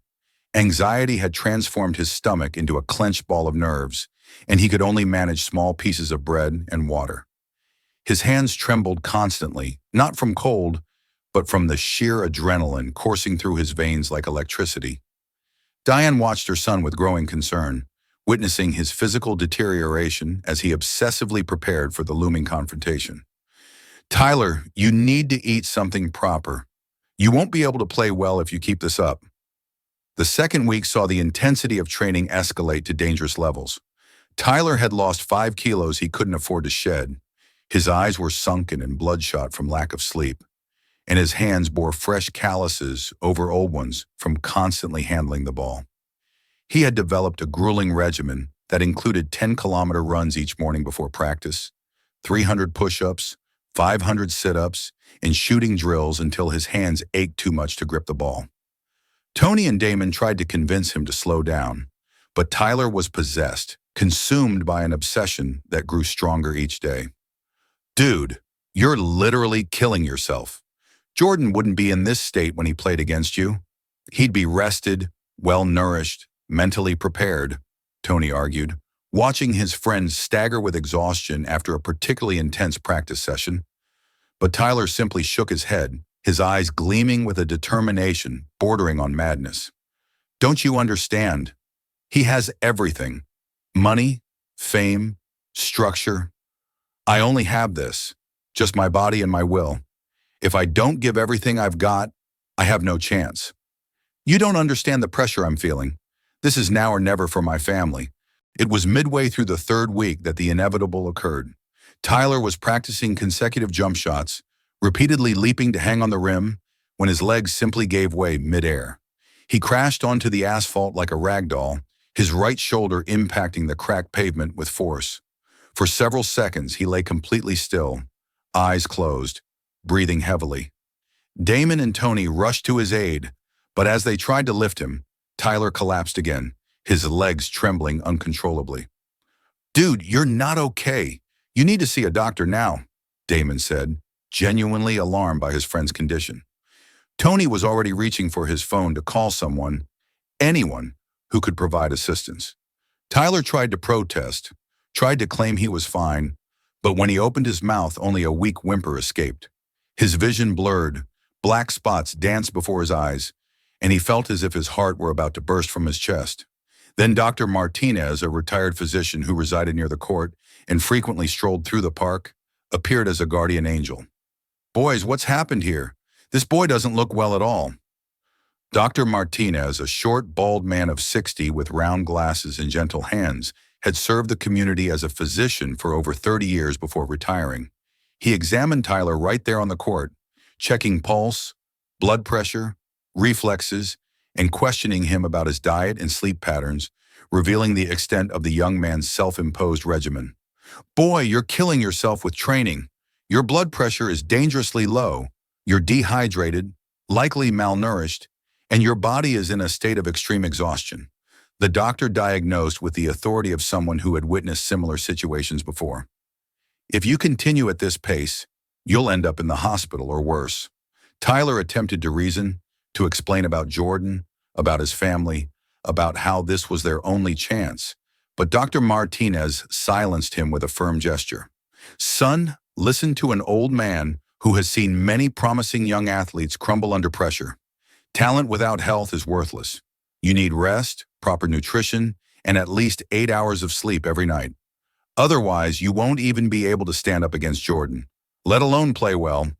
Anxiety had transformed his stomach into a clenched ball of nerves, and he could only manage small pieces of bread and water. His hands trembled constantly, not from cold, but from the sheer adrenaline coursing through his veins like electricity. Diane watched her son with growing concern, witnessing his physical deterioration as he obsessively prepared for the looming confrontation. "Tyler, you need to eat something proper. You won't be able to play well if you keep this up." The second week saw the intensity of training escalate to dangerous levels. Tyler had lost 5 kilos he couldn't afford to shed. His eyes were sunken and bloodshot from lack of sleep, and his hands bore fresh calluses over old ones from constantly handling the ball. He had developed a grueling regimen that included 10-kilometer runs each morning before practice, 300 push-ups, 500 sit-ups, and shooting drills until his hands ached too much to grip the ball. Tony and Damon tried to convince him to slow down, but Tyler was possessed, consumed by an obsession that grew stronger each day. "Dude, you're literally killing yourself. Jordan wouldn't be in this state when he played against you. He'd be rested, well-nourished, mentally prepared," Tony argued, watching his friend stagger with exhaustion after a particularly intense practice session. But Tyler simply shook his head, his eyes gleaming with a determination bordering on madness. "Don't you understand? He has everything. Money, fame, structure. I only have this, just my body and my will. If I don't give everything I've got, I have no chance. You don't understand the pressure I'm feeling. This is now or never for my family." It was midway through the third week that the inevitable occurred. Tyler was practicing consecutive jump shots, repeatedly leaping to hang on the rim, when his legs simply gave way midair. He crashed onto the asphalt like a rag doll, his right shoulder impacting the cracked pavement with force. For several seconds, he lay completely still, eyes closed, breathing heavily. Damon and Tony rushed to his aid, but as they tried to lift him, Tyler collapsed again, his legs trembling uncontrollably. "Dude, you're not okay. You need to see a doctor now," Damon said, genuinely alarmed by his friend's condition. Tony was already reaching for his phone to call someone, anyone, who could provide assistance. Tyler tried to protest, tried to claim he was fine, but when he opened his mouth, only a weak whimper escaped. His vision blurred, black spots danced before his eyes, and he felt as if his heart were about to burst from his chest. Then Dr. Martinez, a retired physician who resided near the court and frequently strolled through the park, appeared as a guardian angel. "Boys, what's happened here? This boy doesn't look well at all." Dr. Martinez, a short, bald man of 60 with round glasses and gentle hands, had served the community as a physician for over 30 years before retiring. He examined Tyler right there on the court, checking pulse, blood pressure, reflexes, and questioning him about his diet and sleep patterns, revealing the extent of the young man's self-imposed regimen. "Boy, you're killing yourself with training. Your blood pressure is dangerously low. You're dehydrated, likely malnourished, and your body is in a state of extreme exhaustion," the doctor diagnosed with the authority of someone who had witnessed similar situations before. "If you continue at this pace, you'll end up in the hospital or worse." Tyler attempted to reason, to explain about Jordan, about his family, about how this was their only chance, but Dr. Martinez silenced him with a firm gesture. "Son, listen to an old man who has seen many promising young athletes crumble under pressure. Talent without health is worthless. You need rest, proper nutrition, and at least 8 hours of sleep every night. Otherwise, you won't even be able to stand up against Jordan, let alone play well.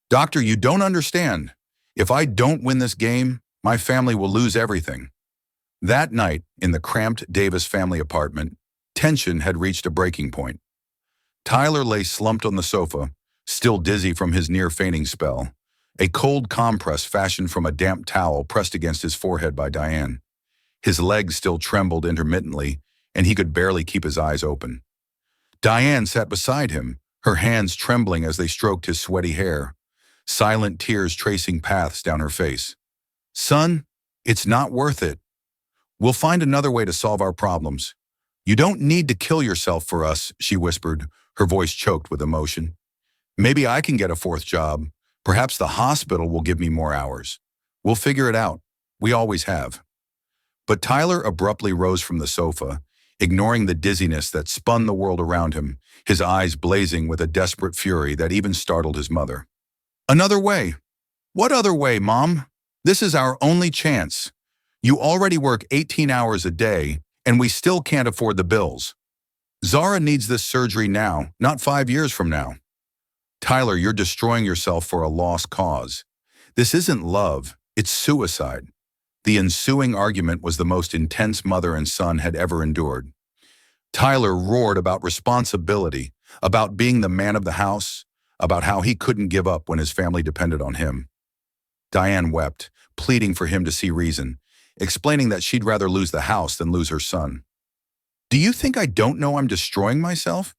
Doctor, you don't understand. If I don't win this game, my family will lose everything." That night, in the cramped Davis family apartment, tension had reached a breaking point. Tyler lay slumped on the sofa, still dizzy from his near-fainting spell, a cold compress fashioned from a damp towel pressed against his forehead by Diane. His legs still trembled intermittently, and he could barely keep his eyes open. Diane sat beside him, her hands trembling as they stroked his sweaty hair, silent tears tracing paths down her face. "Son, it's not worth it. We'll find another way to solve our problems. You don't need to kill yourself for us," she whispered, her voice choked with emotion. "Maybe I can get a 4th job. Perhaps the hospital will give me more hours. We'll figure it out. We always have." But Tyler abruptly rose from the sofa, ignoring the dizziness that spun the world around him, his eyes blazing with a desperate fury that even startled his mother. Another way? What other way, Mom? This is our only chance. You already work 18 hours a day, and we still can't afford the bills. Zara needs this surgery now, not 5 years from now. Tyler, you're destroying yourself for a lost cause. This isn't love, it's suicide. The ensuing argument was the most intense mother and son had ever endured. Tyler roared about responsibility, about being the man of the house, about how he couldn't give up when his family depended on him. Diane wept, pleading for him to see reason, explaining that she'd rather lose the house than lose her son. Do you think I don't know I'm destroying myself?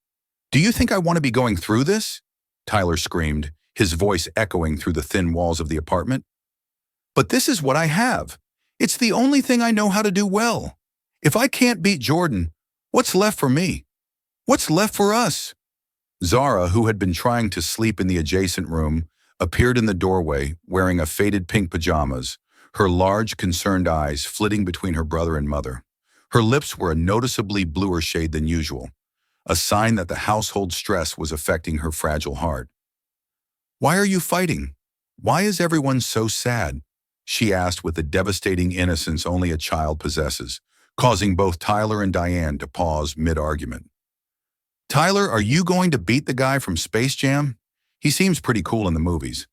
Do you think I want to be going through this? Tyler screamed, his voice echoing through the thin walls of the apartment. But this is what I have. It's the only thing I know how to do well. If I can't beat Jordan, what's left for me? What's left for us? Zara, who had been trying to sleep in the adjacent room, appeared in the doorway wearing a faded pink pajamas, her large, concerned eyes flitting between her brother and mother. Her lips were a noticeably bluer shade than usual, a sign that the household stress was affecting her fragile heart. Why are you fighting? Why is everyone so sad? She asked with the devastating innocence only a child possesses, causing both Tyler and Diane to pause mid-argument. Tyler, are you going to beat the guy from Space Jam? He seems pretty cool in the movies.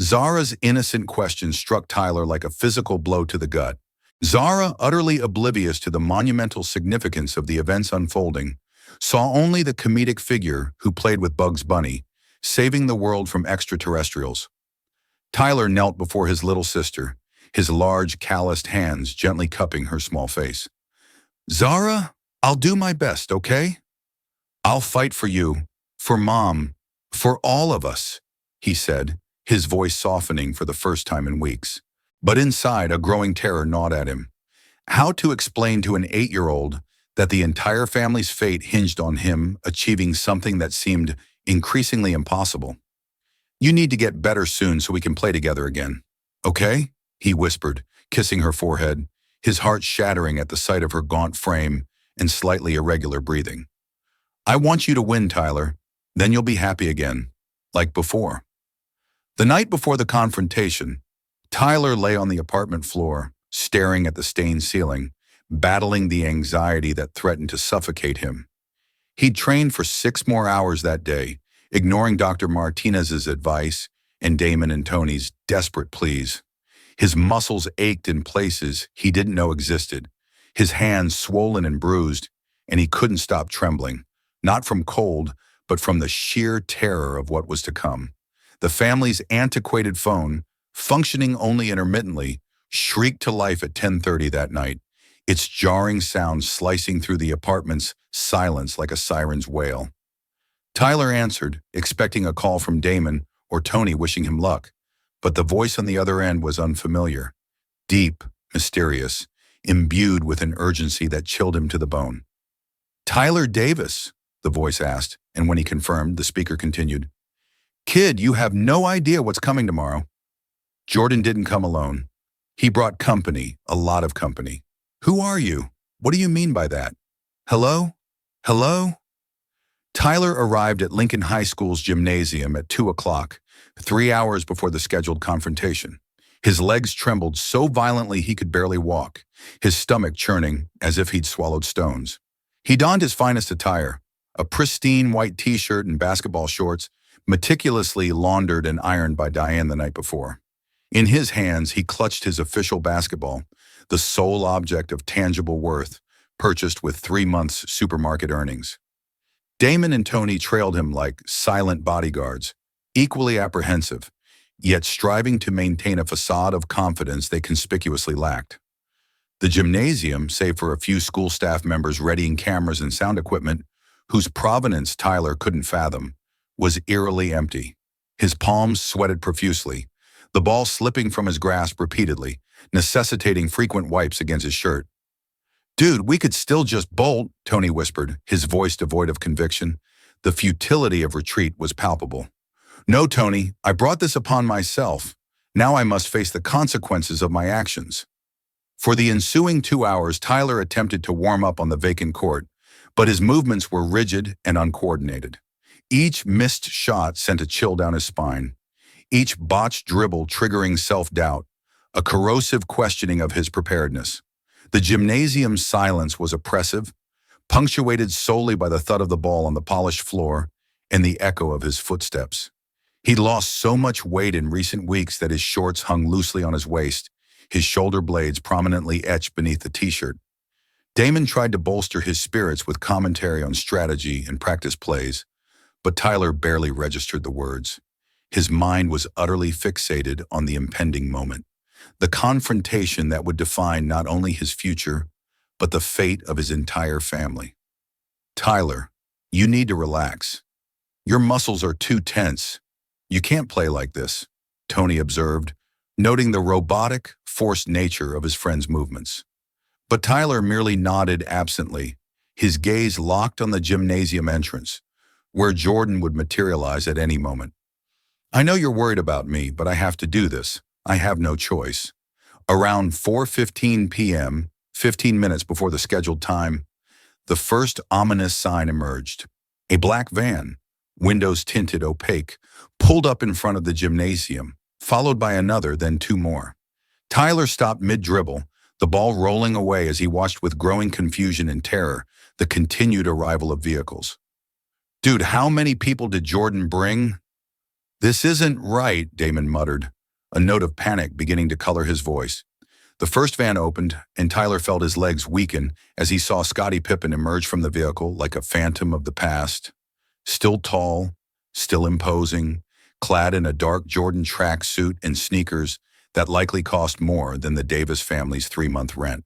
Zara's innocent question struck Tyler like a physical blow to the gut. Zara, utterly oblivious to the monumental significance of the events unfolding, saw only the comedic figure who played with Bugs Bunny, saving the world from extraterrestrials. Tyler knelt before his little sister, his large, calloused hands gently cupping her small face. Zara, I'll do my best, okay? I'll fight for you, for Mom, for all of us, he said, his voice softening for the first time in weeks. But inside, a growing terror gnawed at him. How to explain to an 8-year-old that the entire family's fate hinged on him achieving something that seemed increasingly impossible? You need to get better soon so we can play together again. Okay? He whispered, kissing her forehead, his heart shattering at the sight of her gaunt frame and slightly irregular breathing. I want you to win, Tyler. Then you'll be happy again, like before. The night before the confrontation, Tyler lay on the apartment floor, staring at the stained ceiling, battling the anxiety that threatened to suffocate him. He'd trained for 6 more hours that day, ignoring Dr. Martinez's advice and Damon and Tony's desperate pleas. His muscles ached in places he didn't know existed, his hands swollen and bruised, and he couldn't stop trembling, not from cold, but from the sheer terror of what was to come. The family's antiquated phone, functioning only intermittently, shrieked to life at 10:30 that night, its jarring sound slicing through the apartment's silence like a siren's wail. Tyler answered, expecting a call from Damon or Tony wishing him luck, but the voice on the other end was unfamiliar, deep, mysterious, imbued with an urgency that chilled him to the bone. Tyler Davis, the voice asked, and when he confirmed, the speaker continued, Kid, you have no idea what's coming tomorrow. Jordan didn't come alone. He brought company, a lot of company. Who are you? What do you mean by that? Hello? Hello? Tyler arrived at Lincoln High School's gymnasium at 2 o'clock, 3 hours before the scheduled confrontation. His legs trembled so violently he could barely walk, his stomach churning as if he'd swallowed stones. He donned his finest attire, a pristine white t-shirt and basketball shorts, meticulously laundered and ironed by Diane the night before. In his hands, he clutched his official basketball, the sole object of tangible worth, purchased with 3 months' supermarket earnings. Damon and Tony trailed him like silent bodyguards, equally apprehensive, yet striving to maintain a facade of confidence they conspicuously lacked. The gymnasium, save for a few school staff members readying cameras and sound equipment, whose provenance Tyler couldn't fathom, was eerily empty. His palms sweated profusely, the ball slipping from his grasp repeatedly, necessitating frequent wipes against his shirt. Dude, we could still just bolt, Tony whispered, his voice devoid of conviction. The futility of retreat was palpable. No, Tony, I brought this upon myself. Now I must face the consequences of my actions. For the ensuing 2 hours, Tyler attempted to warm up on the vacant court, but his movements were rigid and uncoordinated. Each missed shot sent a chill down his spine, each botched dribble triggering self-doubt, a corrosive questioning of his preparedness. The gymnasium's silence was oppressive, punctuated solely by the thud of the ball on the polished floor and the echo of his footsteps. He'd lost so much weight in recent weeks that his shorts hung loosely on his waist, his shoulder blades prominently etched beneath the t-shirt. Damon tried to bolster his spirits with commentary on strategy and practice plays, but Tyler barely registered the words. His mind was utterly fixated on the impending moment, the confrontation that would define not only his future, but the fate of his entire family. Tyler, you need to relax. Your muscles are too tense. You can't play like this, Tony observed, noting the robotic, forced nature of his friend's movements. But Tyler merely nodded absently, his gaze locked on the gymnasium entrance, where Jordan would materialize at any moment. I know you're worried about me, but I have to do this. I have no choice. Around 4:15 p.m., 15 minutes before the scheduled time, the first ominous sign emerged. A black van, windows tinted opaque, pulled up in front of the gymnasium, followed by another, then two more. Tyler stopped mid-dribble, the ball rolling away as he watched with growing confusion and terror the continued arrival of vehicles. Dude, how many people did Jordan bring? This isn't right, Damon muttered, a note of panic beginning to color his voice. The first van opened, and Tyler felt his legs weaken as he saw Scottie Pippen emerge from the vehicle like a phantom of the past. Still tall, still imposing, clad in a dark Jordan tracksuit and sneakers that likely cost more than the Davis family's 3-month rent.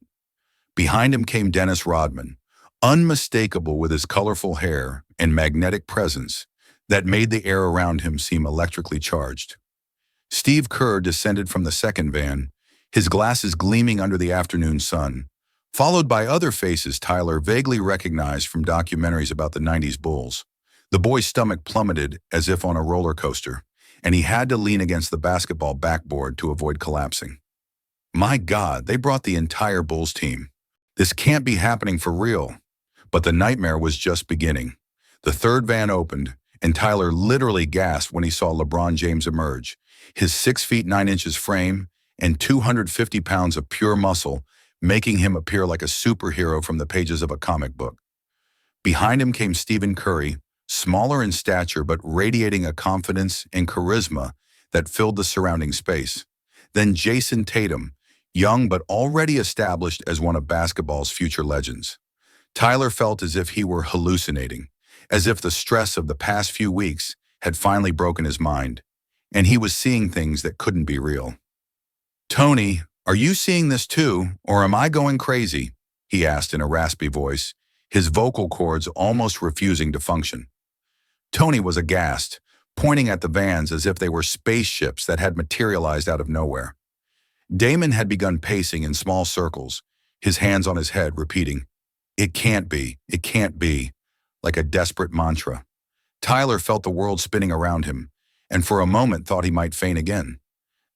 Behind him came Dennis Rodman, unmistakable with his colorful hair and magnetic presence that made the air around him seem electrically charged. Steve Kerr descended from the second van, his glasses gleaming under the afternoon sun, followed by other faces Tyler vaguely recognized from documentaries about the 90s Bulls. The boy's stomach plummeted as if on a roller coaster, and he had to lean against the basketball backboard to avoid collapsing. My God, they brought the entire Bulls team. This can't be happening for real. But the nightmare was just beginning. The third van opened, and Tyler literally gasped when he saw LeBron James emerge, his 6 feet 9 inches frame and 250 pounds of pure muscle, making him appear like a superhero from the pages of a comic book. Behind him came Stephen Curry, smaller in stature but radiating a confidence and charisma that filled the surrounding space. Then Jason Tatum, young but already established as one of basketball's future legends. Tyler felt as if he were hallucinating, as if the stress of the past few weeks had finally broken his mind, and he was seeing things that couldn't be real. Tony, are you seeing this too, or am I going crazy? He asked in a raspy voice, his vocal cords almost refusing to function. Tony was aghast, pointing at the vans as if they were spaceships that had materialized out of nowhere. Damon had begun pacing in small circles, his hands on his head, repeating, it can't be, like a desperate mantra. Tyler felt the world spinning around him, and for a moment thought he might faint again.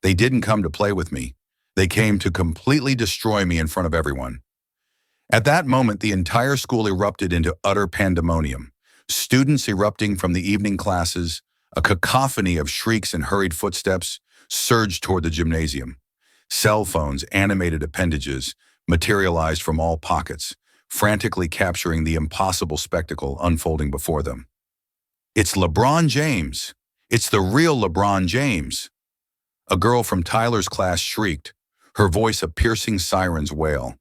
They didn't come to play with me. They came to completely destroy me in front of everyone. At that moment, the entire school erupted into utter pandemonium. Students erupting from the evening classes, a cacophony of shrieks and hurried footsteps, surged toward the gymnasium. Cell phones, animated appendages, materialized from all pockets, frantically capturing the impossible spectacle unfolding before them. It's LeBron James. It's the real LeBron James. A girl from Tyler's class shrieked, her voice a piercing siren's wail.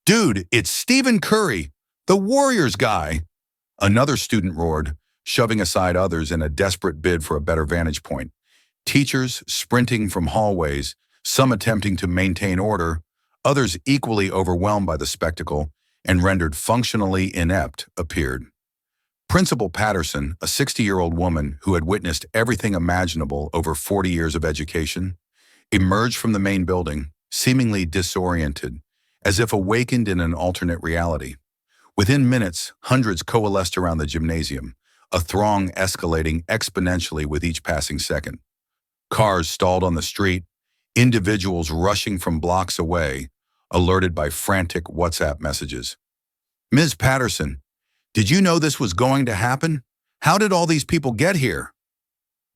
Dude, it's Stephen Curry, the Warriors guy. Another student roared, shoving aside others in a desperate bid for a better vantage point. Teachers sprinting from hallways, some attempting to maintain order, others equally overwhelmed by the spectacle and rendered functionally inept, appeared. Principal Patterson, a 60-year-old woman who had witnessed everything imaginable over 40 years of education, emerged from the main building, seemingly disoriented, as if awakened in an alternate reality. Within minutes, hundreds coalesced around the gymnasium, a throng escalating exponentially with each passing second. Cars stalled on the street, individuals rushing from blocks away, alerted by frantic WhatsApp messages. "Ms. Patterson, did you know this was going to happen? How did all these people get here?"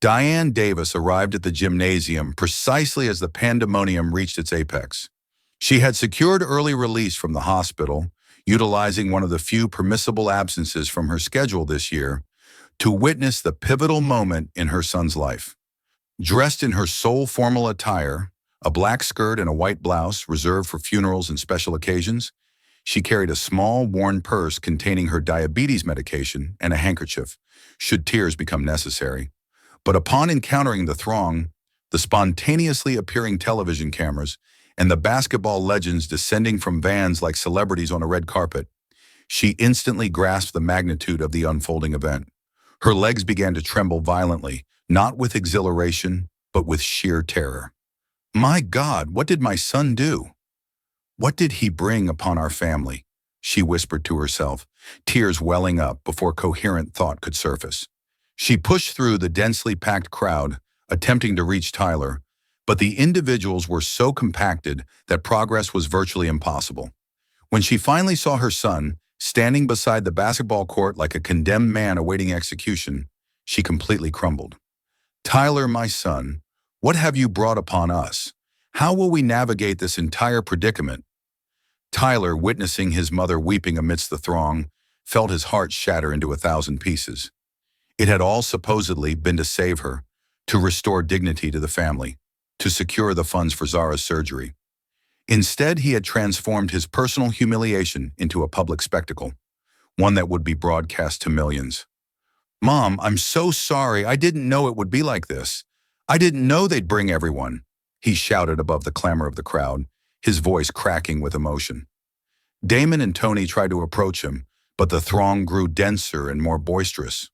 Diane Davis arrived at the gymnasium precisely as the pandemonium reached its apex. She had secured early release from the hospital, utilizing one of the few permissible absences from her schedule this year, to witness the pivotal moment in her son's life. Dressed in her sole formal attire, a black skirt and a white blouse reserved for funerals and special occasions, she carried a small, worn purse containing her diabetes medication and a handkerchief, should tears become necessary. But upon encountering the throng, the spontaneously appearing television cameras, and the basketball legends descending from vans like celebrities on a red carpet, she instantly grasped the magnitude of the unfolding event. Her legs began to tremble violently, not with exhilaration, but with sheer terror. "My God, what did my son do? What did he bring upon our family?" she whispered to herself, tears welling up before coherent thought could surface. She pushed through the densely packed crowd, attempting to reach Tyler, but the individuals were so compacted that progress was virtually impossible. When she finally saw her son, standing beside the basketball court like a condemned man awaiting execution, she completely crumbled. "Tyler, my son, what have you brought upon us? How will we navigate this entire predicament?" Tyler, witnessing his mother weeping amidst the throng, felt his heart shatter into 1,000 pieces. It had all supposedly been to save her, to restore dignity to the family, to secure the funds for Zara's surgery. Instead, he had transformed his personal humiliation into a public spectacle, one that would be broadcast to millions. "Mom, I'm so sorry. I didn't know it would be like this. I didn't know they'd bring everyone," he shouted above the clamor of the crowd, his voice cracking with emotion. Damon and Tony tried to approach him, but the throng grew denser and more boisterous.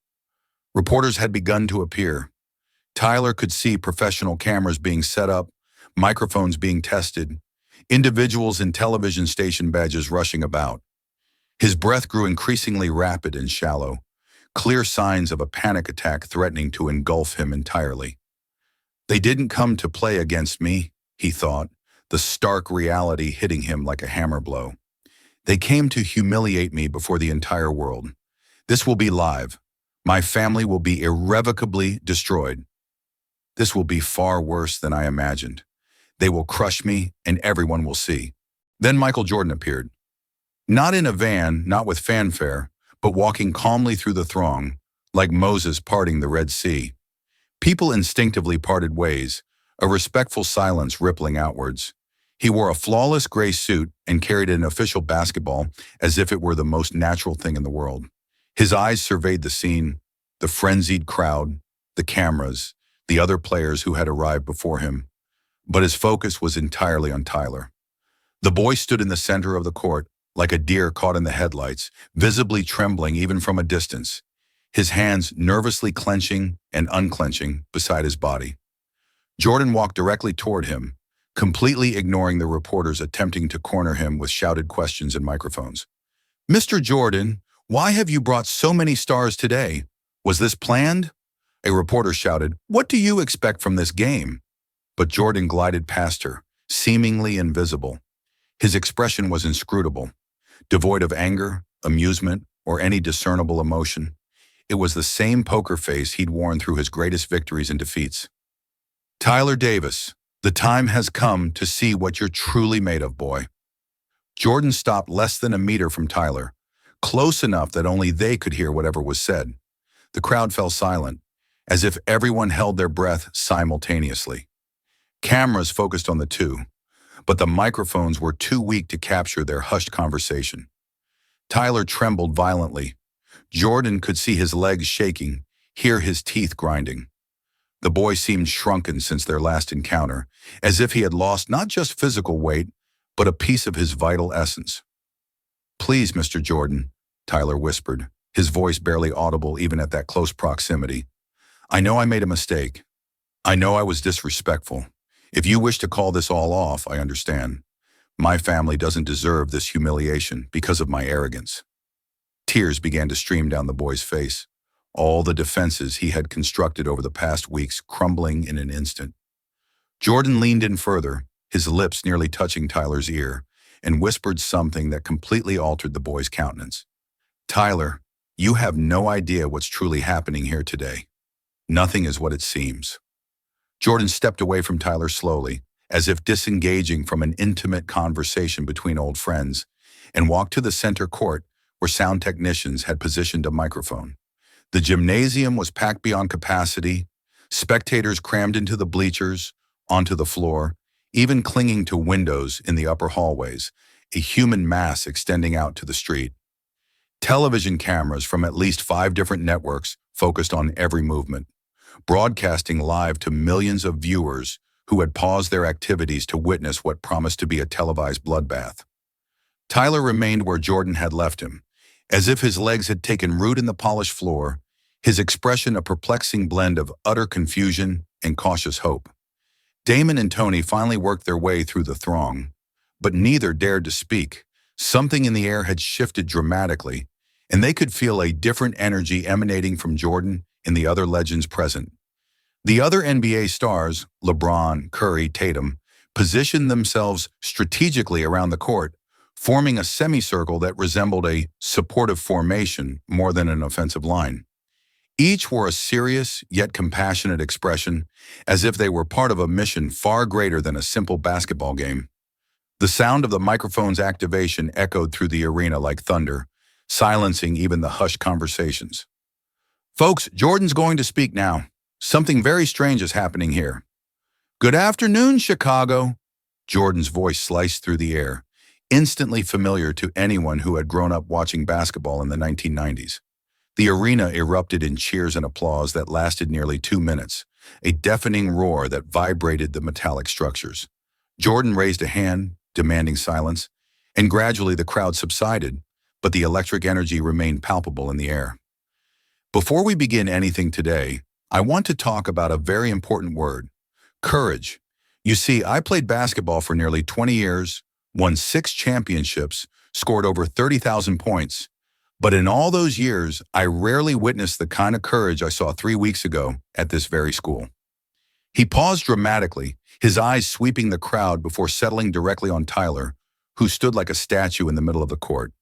Reporters had begun to appear. Tyler could see professional cameras being set up, microphones being tested, individuals in television station badges rushing about. His breath grew increasingly rapid and shallow, clear signs of a panic attack threatening to engulf him entirely. "They didn't come to play against me," he thought, the stark reality hitting him like a hammer blow. "They came to humiliate me before the entire world. This will be live. My family will be irrevocably destroyed. This will be far worse than I imagined. They will crush me, and everyone will see." Then Michael Jordan appeared. Not in a van, not with fanfare, but walking calmly through the throng, like Moses parting the Red Sea. People instinctively parted ways, a respectful silence rippling outwards. He wore a flawless gray suit and carried an official basketball as if it were the most natural thing in the world. His eyes surveyed the scene, the frenzied crowd, the cameras, the other players who had arrived before him. But his focus was entirely on Tyler. The boy stood in the center of the court, like a deer caught in the headlights, visibly trembling even from a distance, his hands nervously clenching and unclenching beside his body. Jordan walked directly toward him, completely ignoring the reporters attempting to corner him with shouted questions and microphones. "Mr. Jordan, why have you brought so many stars today? Was this planned?" A reporter shouted, "What do you expect from this game?" But Jordan glided past her, seemingly invisible. His expression was inscrutable, devoid of anger, amusement, or any discernible emotion. It was the same poker face he'd worn through his greatest victories and defeats. "Tyler Davis, the time has come to see what you're truly made of, boy." Jordan stopped less than a meter from Tyler, close enough that only they could hear whatever was said. The crowd fell silent, as if everyone held their breath simultaneously. Cameras focused on the two, but the microphones were too weak to capture their hushed conversation. Tyler trembled violently. Jordan could see his legs shaking, hear his teeth grinding. The boy seemed shrunken since their last encounter, as if he had lost not just physical weight, but a piece of his vital essence. "Please, Mr. Jordan," Tyler whispered, his voice barely audible even at that close proximity. "I know I made a mistake. I know I was disrespectful. If you wish to call this all off, I understand. My family doesn't deserve this humiliation because of my arrogance." Tears began to stream down the boy's face, all the defenses he had constructed over the past weeks crumbling in an instant. Jordan leaned in further, his lips nearly touching Tyler's ear, and whispered something that completely altered the boy's countenance. "Tyler, you have no idea what's truly happening here today. Nothing is what it seems." Jordan stepped away from Tyler slowly, as if disengaging from an intimate conversation between old friends, and walked to the center court where sound technicians had positioned a microphone. The gymnasium was packed beyond capacity, spectators crammed into the bleachers, onto the floor, even clinging to windows in the upper hallways, a human mass extending out to the street. Television cameras from at least 5 different networks focused on every movement, broadcasting live to millions of viewers who had paused their activities to witness what promised to be a televised bloodbath. Tyler remained where Jordan had left him, as if his legs had taken root in the polished floor, his expression a perplexing blend of utter confusion and cautious hope. Damon and Tony finally worked their way through the throng, but neither dared to speak. Something in the air had shifted dramatically, and they could feel a different energy emanating from Jordan and the other legends present. The other NBA stars, LeBron, Curry, Tatum, positioned themselves strategically around the court, forming a semicircle that resembled a supportive formation more than an offensive line. Each wore a serious yet compassionate expression, as if they were part of a mission far greater than a simple basketball game. The sound of the microphone's activation echoed through the arena like thunder, silencing even the hushed conversations. "Folks, Jordan's going to speak now. Something very strange is happening here." "Good afternoon, Chicago." Jordan's voice sliced through the air, instantly familiar to anyone who had grown up watching basketball in the 1990s. The arena erupted in cheers and applause that lasted nearly 2 minutes, a deafening roar that vibrated the metallic structures. Jordan raised a hand, demanding silence, and gradually the crowd subsided, but the electric energy remained palpable in the air. "Before we begin anything today, I want to talk about a very important word: courage. You see, I played basketball for nearly 20 years, won 6 championships, scored over 30,000 points. But in all those years, I rarely witnessed the kind of courage I saw 3 weeks ago at this very school." He paused dramatically, his eyes sweeping the crowd before settling directly on Tyler, who stood like a statue in the middle of the court.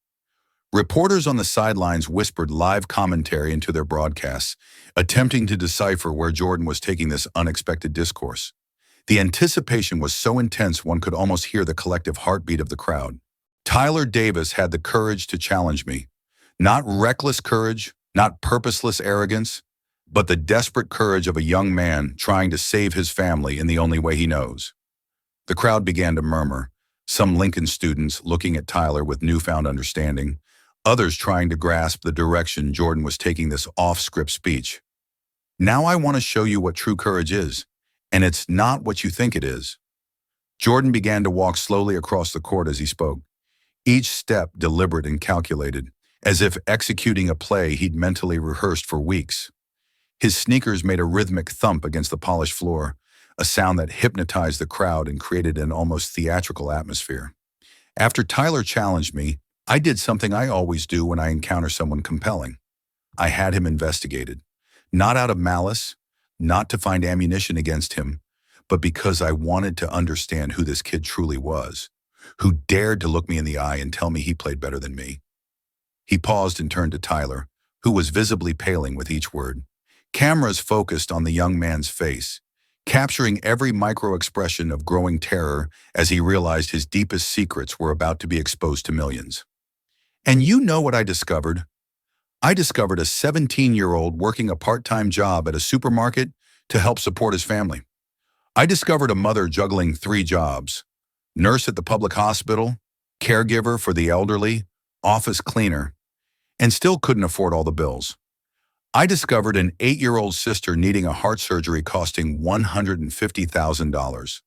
Reporters on the sidelines whispered live commentary into their broadcasts, attempting to decipher where Jordan was taking this unexpected discourse. The anticipation was so intense one could almost hear the collective heartbeat of the crowd. Tyler Davis had the courage to challenge me. Not reckless courage, not purposeless arrogance, but the desperate courage of a young man trying to save his family in the only way he knows. The crowd began to murmur, some Lincoln students looking at Tyler with newfound understanding, others trying to grasp the direction Jordan was taking this off-script speech. "Now I want to show you what true courage is, and it's not what you think it is." Jordan began to walk slowly across the court as he spoke, each step deliberate and calculated, as if executing a play he'd mentally rehearsed for weeks. His sneakers made a rhythmic thump against the polished floor, a sound that hypnotized the crowd and created an almost theatrical atmosphere. After Tyler challenged me, I did something I always do when I encounter someone compelling. I had him investigated, not out of malice, not to find ammunition against him, but because I wanted to understand who this kid truly was, who dared to look me in the eye and tell me he played better than me. He paused and turned to Tyler, who was visibly paling with each word. Cameras focused on the young man's face, capturing every micro-expression of growing terror as he realized his deepest secrets were about to be exposed to millions. "And you know what I discovered? I discovered a 17-year-old working a part-time job at a supermarket to help support his family. I discovered a mother juggling 3 jobs: nurse at the public hospital, caregiver for the elderly, office cleaner, and still couldn't afford all the bills. I discovered an 8-year-old sister needing a heart surgery costing $150,000.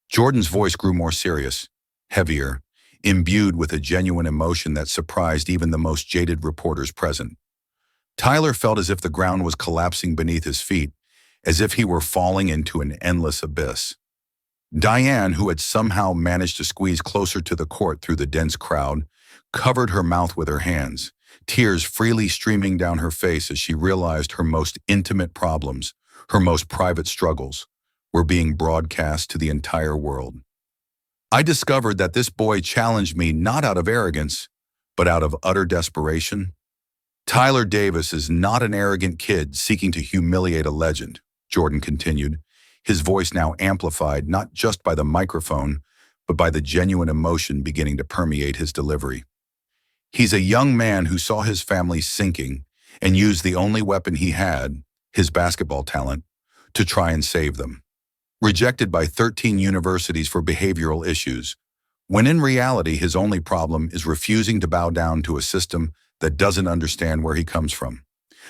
Jordan's voice grew more serious, heavier, imbued with a genuine emotion that surprised even the most jaded reporters present. Tyler felt as if the ground was collapsing beneath his feet, as if he were falling into an endless abyss. Diane, who had somehow managed to squeeze closer to the court through the dense crowd, covered her mouth with her hands, tears freely streaming down her face as she realized her most intimate problems, her most private struggles, were being broadcast to the entire world. I discovered that this boy challenged me not out of arrogance, but out of utter desperation. Tyler Davis is not an arrogant kid seeking to humiliate a legend, Jordan continued, his voice now amplified not just by the microphone, but by the genuine emotion beginning to permeate his delivery. He's a young man who saw his family sinking and used the only weapon he had, his basketball talent, to try and save them. Rejected by 13 universities for behavioral issues, when in reality his only problem is refusing to bow down to a system that doesn't understand where he comes from.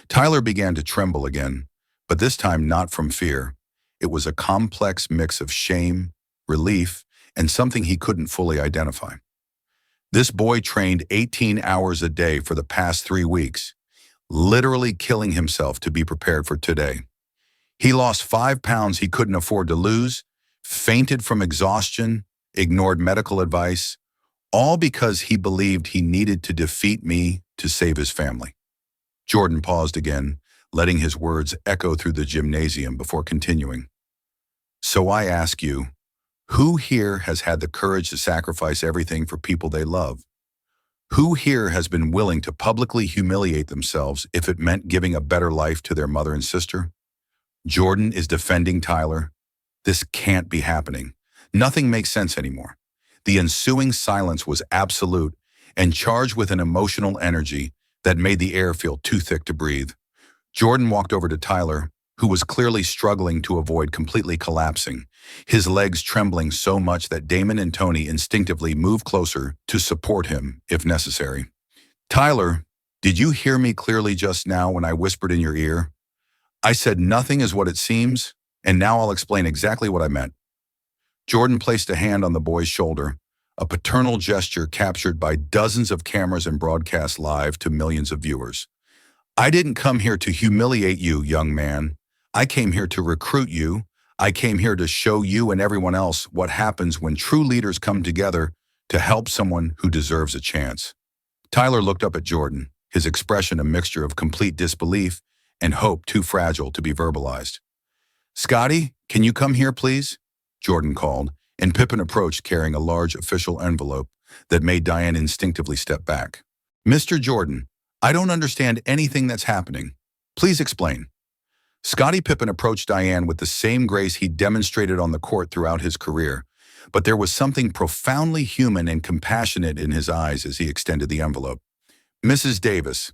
Tyler began to tremble again, but this time not from fear. It was a complex mix of shame, relief, and something he couldn't fully identify. This boy trained 18 hours a day for the past 3 weeks, literally killing himself to be prepared for today. He lost 5 pounds he couldn't afford to lose, fainted from exhaustion, ignored medical advice, all because he believed he needed to defeat me to save his family. Jordan paused again, letting his words echo through the gymnasium before continuing. So I ask you, who here has had the courage to sacrifice everything for people they love? Who here has been willing to publicly humiliate themselves if it meant giving a better life to their mother and sister? Jordan is defending Tyler. This can't be happening. Nothing makes sense anymore. The ensuing silence was absolute and charged with an emotional energy that made the air feel too thick to breathe. Jordan walked over to Tyler, who was clearly struggling to avoid completely collapsing, his legs trembling so much that Damon and Tony instinctively moved closer to support him if necessary. Tyler, did you hear me clearly just now when I whispered in your ear? I said nothing is what it seems, and now I'll explain exactly what I meant. Jordan placed a hand on the boy's shoulder, a paternal gesture captured by dozens of cameras and broadcast live to millions of viewers. I didn't come here to humiliate you, young man. I came here to recruit you. I came here to show you and everyone else what happens when true leaders come together to help someone who deserves a chance. Tyler looked up at Jordan, his expression a mixture of complete disbelief and hope too fragile to be verbalized. Scotty, can you come here, please? Jordan called, and Pippin approached carrying a large official envelope that made Diane instinctively step back. Mr. Jordan, I don't understand anything that's happening. Please explain. Scottie Pippen approached Diane with the same grace he demonstrated on the court throughout his career, but there was something profoundly human and compassionate in his eyes as he extended the envelope. Mrs. Davis,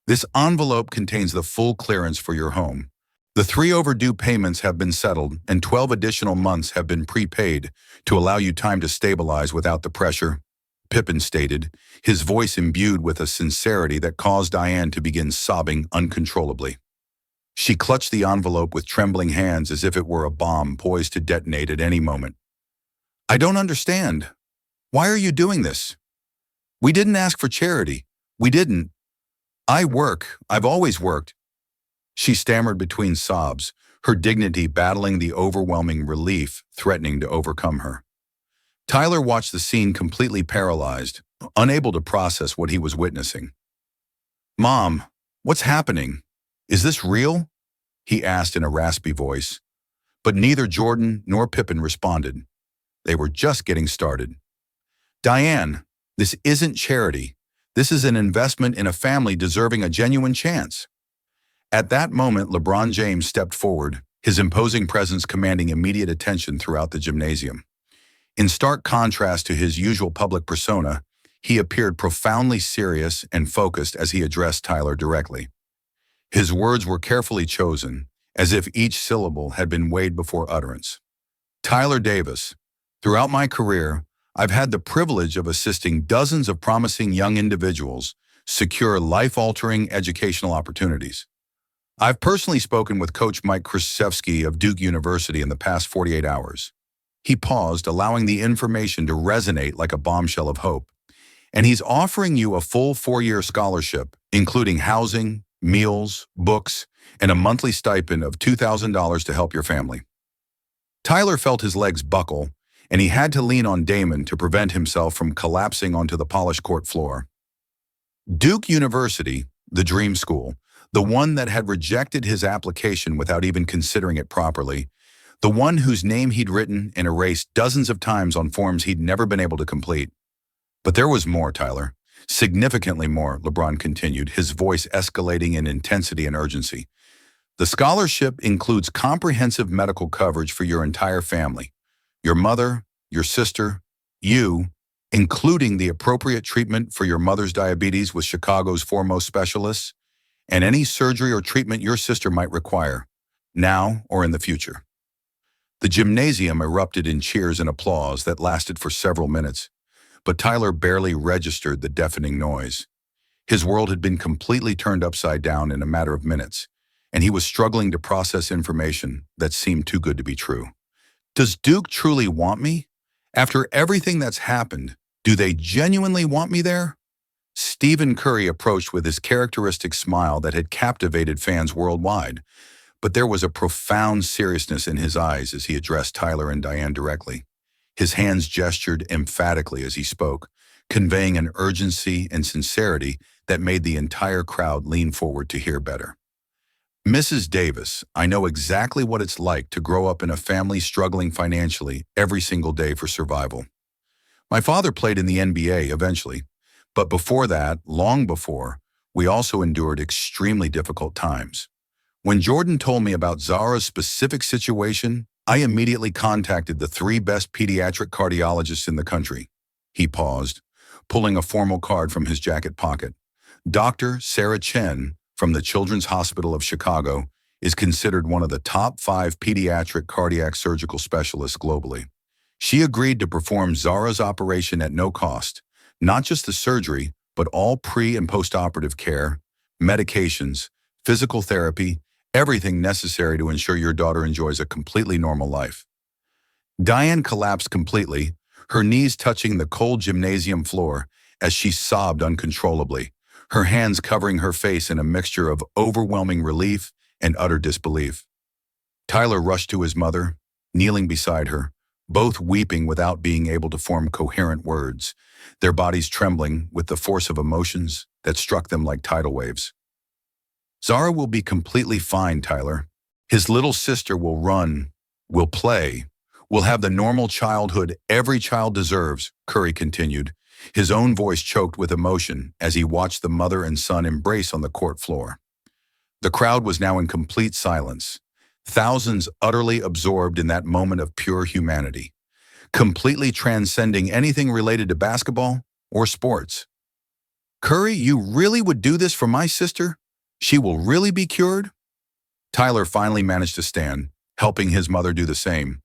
this envelope contains the full clearance for your home. The 3 overdue payments have been settled and 12 additional months have been prepaid to allow you time to stabilize without the pressure, Pippen stated, his voice imbued with a sincerity that caused Diane to begin sobbing uncontrollably. She clutched the envelope with trembling hands as if it were a bomb poised to detonate at any moment. I don't understand. Why are you doing this? We didn't ask for charity. We didn't. I've always worked. She stammered between sobs, her dignity battling the overwhelming relief threatening to overcome her. Tyler watched the scene completely paralyzed, unable to process what he was witnessing. Mom, what's happening? Is this real? He asked in a raspy voice. But neither Jordan nor Pippen responded. They were just getting started. Diane, this isn't charity. This is an investment in a family deserving a genuine chance. At that moment, LeBron James stepped forward, his imposing presence commanding immediate attention throughout the gymnasium. In stark contrast to his usual public persona, he appeared profoundly serious and focused as he addressed Tyler directly. His words were carefully chosen, as if each syllable had been weighed before utterance. Tyler Davis, throughout my career, I've had the privilege of assisting dozens of promising young individuals secure life-altering educational opportunities. I've personally spoken with Coach Mike Krzyzewski of Duke University in the past 48 hours. He paused, allowing the information to resonate like a bombshell of hope. And he's offering you a full 4-year scholarship, including housing, meals, books, and a monthly stipend of $2,000 to help your family. Tyler felt his legs buckle, and he had to lean on Damon to prevent himself from collapsing onto the polished court floor. Duke University, the dream school, the one that had rejected his application without even considering it properly, The one whose name he'd written and erased dozens of times on forms he'd never been able to complete. But there was more, Tyler. Significantly more, LeBron continued, his voice escalating in intensity and urgency. The scholarship includes comprehensive medical coverage for your entire family. Your mother, your sister, you, including the appropriate treatment for your mother's diabetes with Chicago's foremost specialists, and any surgery or treatment your sister might require, now or in the future. The gymnasium erupted in cheers and applause that lasted for several minutes, but Tyler barely registered the deafening noise. His world had been completely turned upside down in a matter of minutes, and he was struggling to process information that seemed too good to be true. Does Duke truly want me? After everything that's happened, do they genuinely want me there? Stephen Curry approached with his characteristic smile that had captivated fans worldwide, but there was a profound seriousness in his eyes as he addressed Tyler and Diane directly. His hands gestured emphatically as he spoke, conveying an urgency and sincerity that made the entire crowd lean forward to hear better. Mrs. Davis, I know exactly what it's like to grow up in a family struggling financially every single day for survival. My father played in the NBA eventually, but before that, long before, we also endured extremely difficult times. When Jordan told me about Zara's specific situation, I immediately contacted the 3 best pediatric cardiologists in the country. He paused, pulling a formal card from his jacket pocket. Dr. Sarah Chen, from the Children's Hospital of Chicago, is considered one of the top 5 pediatric cardiac surgical specialists globally. She agreed to perform Zara's operation at no cost, not just the surgery, but all pre- and post-operative care, medications, physical therapy, everything necessary to ensure your daughter enjoys a completely normal life. Diane collapsed completely, her knees touching the cold gymnasium floor as she sobbed uncontrollably, her hands covering her face in a mixture of overwhelming relief and utter disbelief. Tyler rushed to his mother, kneeling beside her, both weeping without being able to form coherent words, their bodies trembling with the force of emotions that struck them like tidal waves. Zara will be completely fine, Tyler. His little sister will run, will play, will have the normal childhood every child deserves, Curry continued, his own voice choked with emotion as he watched the mother and son embrace on the court floor. The crowd was now in complete silence, thousands utterly absorbed in that moment of pure humanity, completely transcending anything related to basketball or sports. Curry, you really would do this for my sister? She will really be cured? Tyler finally managed to stand, helping his mother do the same,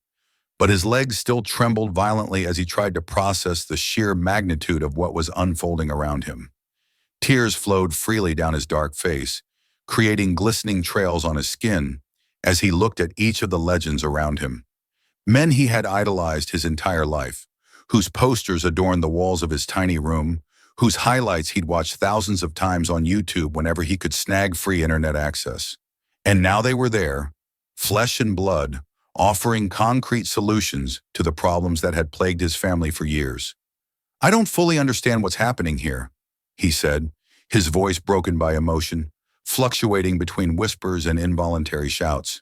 but his legs still trembled violently as he tried to process the sheer magnitude of what was unfolding around him. Tears flowed freely down his dark face, creating glistening trails on his skin as he looked at each of the legends around him. Men he had idolized his entire life, whose posters adorned the walls of his tiny room, whose highlights he'd watched thousands of times on YouTube whenever he could snag free internet access. And now they were there, flesh and blood, offering concrete solutions to the problems that had plagued his family for years. I don't fully understand what's happening here, he said, his voice broken by emotion, fluctuating between whispers and involuntary shouts.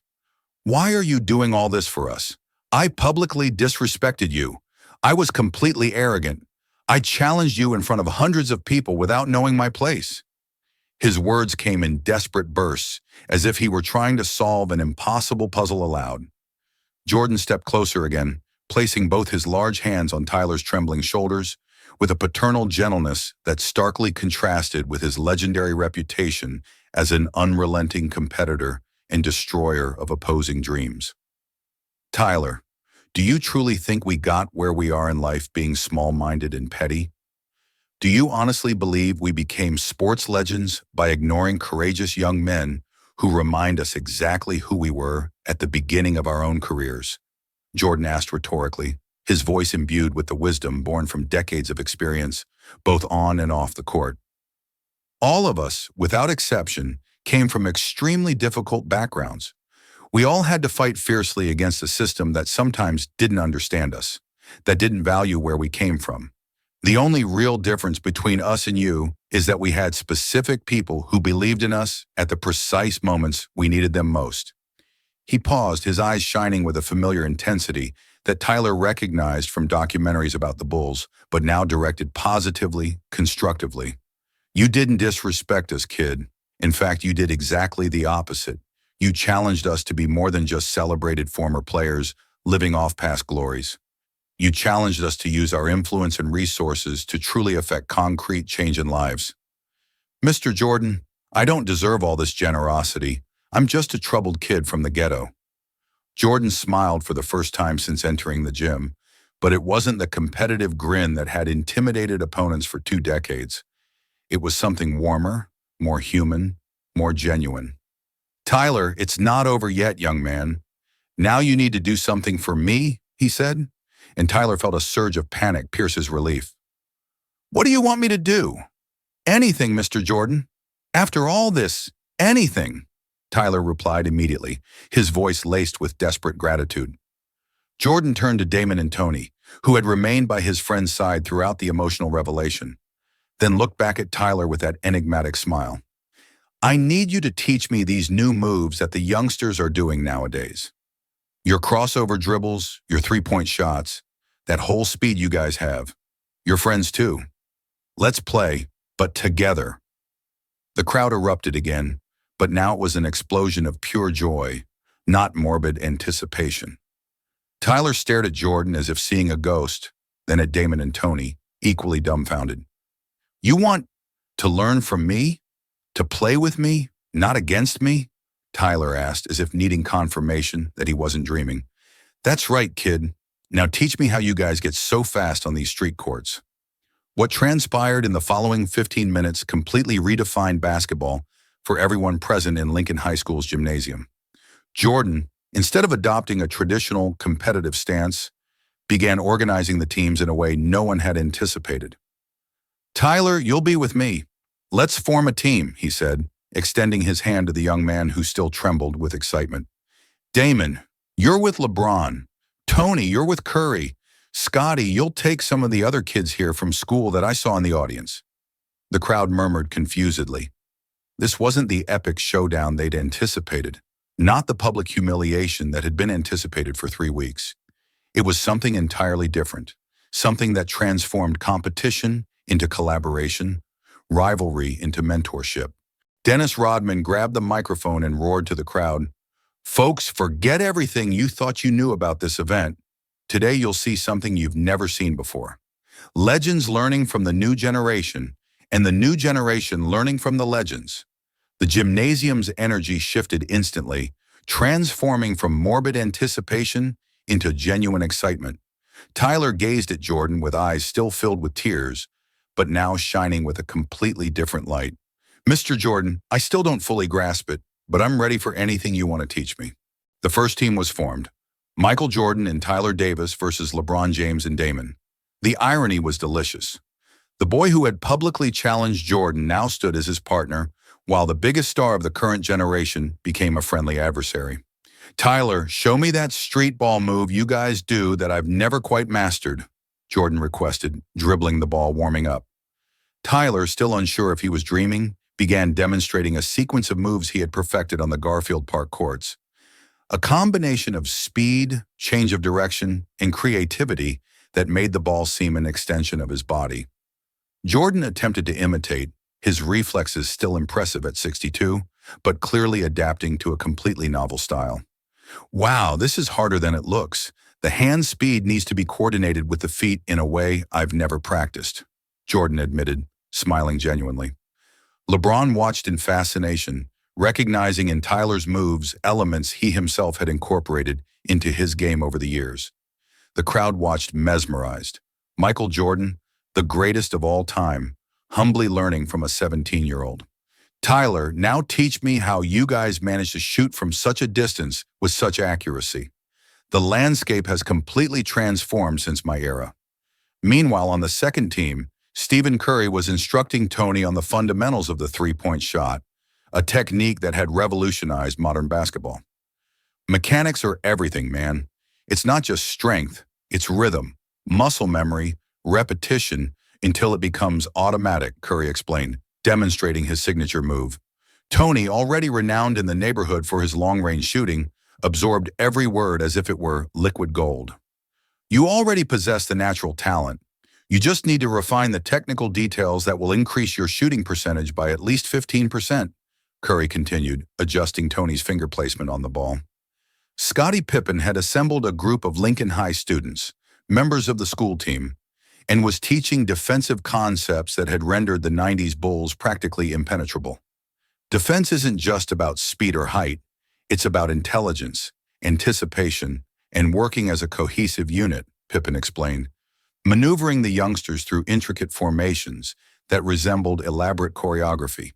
Why are you doing all this for us? I publicly disrespected you. I was completely arrogant. I challenged you in front of hundreds of people without knowing my place. His words came in desperate bursts, as if he were trying to solve an impossible puzzle aloud. Jordan stepped closer again, placing both his large hands on Tyler's trembling shoulders, with a paternal gentleness that starkly contrasted with his legendary reputation as an unrelenting competitor and destroyer of opposing dreams. Tyler, do you truly think we got where we are in life being small-minded and petty? Do you honestly believe we became sports legends by ignoring courageous young men who remind us exactly who we were at the beginning of our own careers? Jordan asked rhetorically, his voice imbued with the wisdom born from decades of experience, both on and off the court. All of us, without exception, came from extremely difficult backgrounds. We all had to fight fiercely against a system that sometimes didn't understand us, that didn't value where we came from. The only real difference between us and you is that we had specific people who believed in us at the precise moments we needed them most. He paused, his eyes shining with a familiar intensity that Tyler recognized from documentaries about the Bulls, but now directed positively, constructively. You didn't disrespect us, kid. In fact, you did exactly the opposite. You challenged us to be more than just celebrated former players living off past glories. You challenged us to use our influence and resources to truly affect concrete change in lives. Mr. Jordan, I don't deserve all this generosity. I'm just a troubled kid from the ghetto. Jordan smiled for the first time since entering the gym, but it wasn't the competitive grin that had intimidated opponents for 2 decades. It was something warmer, more human, more genuine. Tyler, it's not over yet, young man. Now you need to do something for me, he said, and Tyler felt a surge of panic pierce his relief. What do you want me to do? Anything, Mr. Jordan. After all this, anything, Tyler replied immediately, his voice laced with desperate gratitude. Jordan turned to Damon and Tony, who had remained by his friend's side throughout the emotional revelation, then looked back at Tyler with that enigmatic smile. I need you to teach me these new moves that the youngsters are doing nowadays. Your crossover dribbles, your three-point shots, that whole speed you guys have. Your friends too. Let's play, but together. The crowd erupted again, but now it was an explosion of pure joy, not morbid anticipation. Tyler stared at Jordan as if seeing a ghost, then at Damon and Tony, equally dumbfounded. You want to learn from me? To play with me, not against me? Tyler asked, as if needing confirmation that he wasn't dreaming. That's right, kid. Now teach me how you guys get so fast on these street courts. What transpired in the following 15 minutes completely redefined basketball for everyone present in Lincoln High School's gymnasium. Jordan, instead of adopting a traditional competitive stance, began organizing the teams in a way no one had anticipated. Tyler, you'll be with me. Let's form a team, he said, extending his hand to the young man who still trembled with excitement. Damon, you're with LeBron. Tony, you're with Curry. Scotty, you'll take some of the other kids here from school that I saw in the audience. The crowd murmured confusedly. This wasn't the epic showdown they'd anticipated, not the public humiliation that had been anticipated for 3 weeks. It was something entirely different, something that transformed competition into collaboration, rivalry into mentorship. Dennis Rodman grabbed the microphone and roared to the crowd, Folks, forget everything you thought you knew about this event. Today you'll see something you've never seen before. Legends learning from the new generation, and the new generation learning from the legends. The gymnasium's energy shifted instantly, transforming from morbid anticipation into genuine excitement. Tyler gazed at Jordan with eyes still filled with tears, but now shining with a completely different light. Mr. Jordan, I still don't fully grasp it, but I'm ready for anything you want to teach me. The first team was formed. Michael Jordan and Tyler Davis versus LeBron James and Damon. The irony was delicious. The boy who had publicly challenged Jordan now stood as his partner, while the biggest star of the current generation became a friendly adversary. Tyler, show me that street ball move you guys do that I've never quite mastered, Jordan requested, dribbling the ball warming up. Tyler, still unsure if he was dreaming, began demonstrating a sequence of moves he had perfected on the Garfield Park courts. A combination of speed, change of direction, and creativity that made the ball seem an extension of his body. Jordan attempted to imitate, his reflexes still impressive at 62, but clearly adapting to a completely novel style. Wow, this is harder than it looks. The hand speed needs to be coordinated with the feet in a way I've never practiced, Jordan admitted, smiling genuinely. LeBron watched in fascination, recognizing in Tyler's moves elements he himself had incorporated into his game over the years. The crowd watched mesmerized. Michael Jordan, the greatest of all time, humbly learning from a 17-year-old. Tyler, now teach me how you guys managed to shoot from such a distance with such accuracy. The landscape has completely transformed since my era. Meanwhile, on the second team, Stephen Curry was instructing Tony on the fundamentals of the three-point shot, a technique that had revolutionized modern basketball. Mechanics are everything, man. It's not just strength, it's rhythm, muscle memory, repetition, until it becomes automatic, Curry explained, demonstrating his signature move. Tony, already renowned in the neighborhood for his long-range shooting, absorbed every word as if it were liquid gold. You already possess the natural talent. You just need to refine the technical details that will increase your shooting percentage by at least 15%, Curry continued, adjusting Tony's finger placement on the ball. Scottie Pippen had assembled a group of Lincoln High students, members of the school team, and was teaching defensive concepts that had rendered the 90s Bulls practically impenetrable. Defense isn't just about speed or height, it's about intelligence, anticipation, and working as a cohesive unit, Pippen explained, maneuvering the youngsters through intricate formations that resembled elaborate choreography.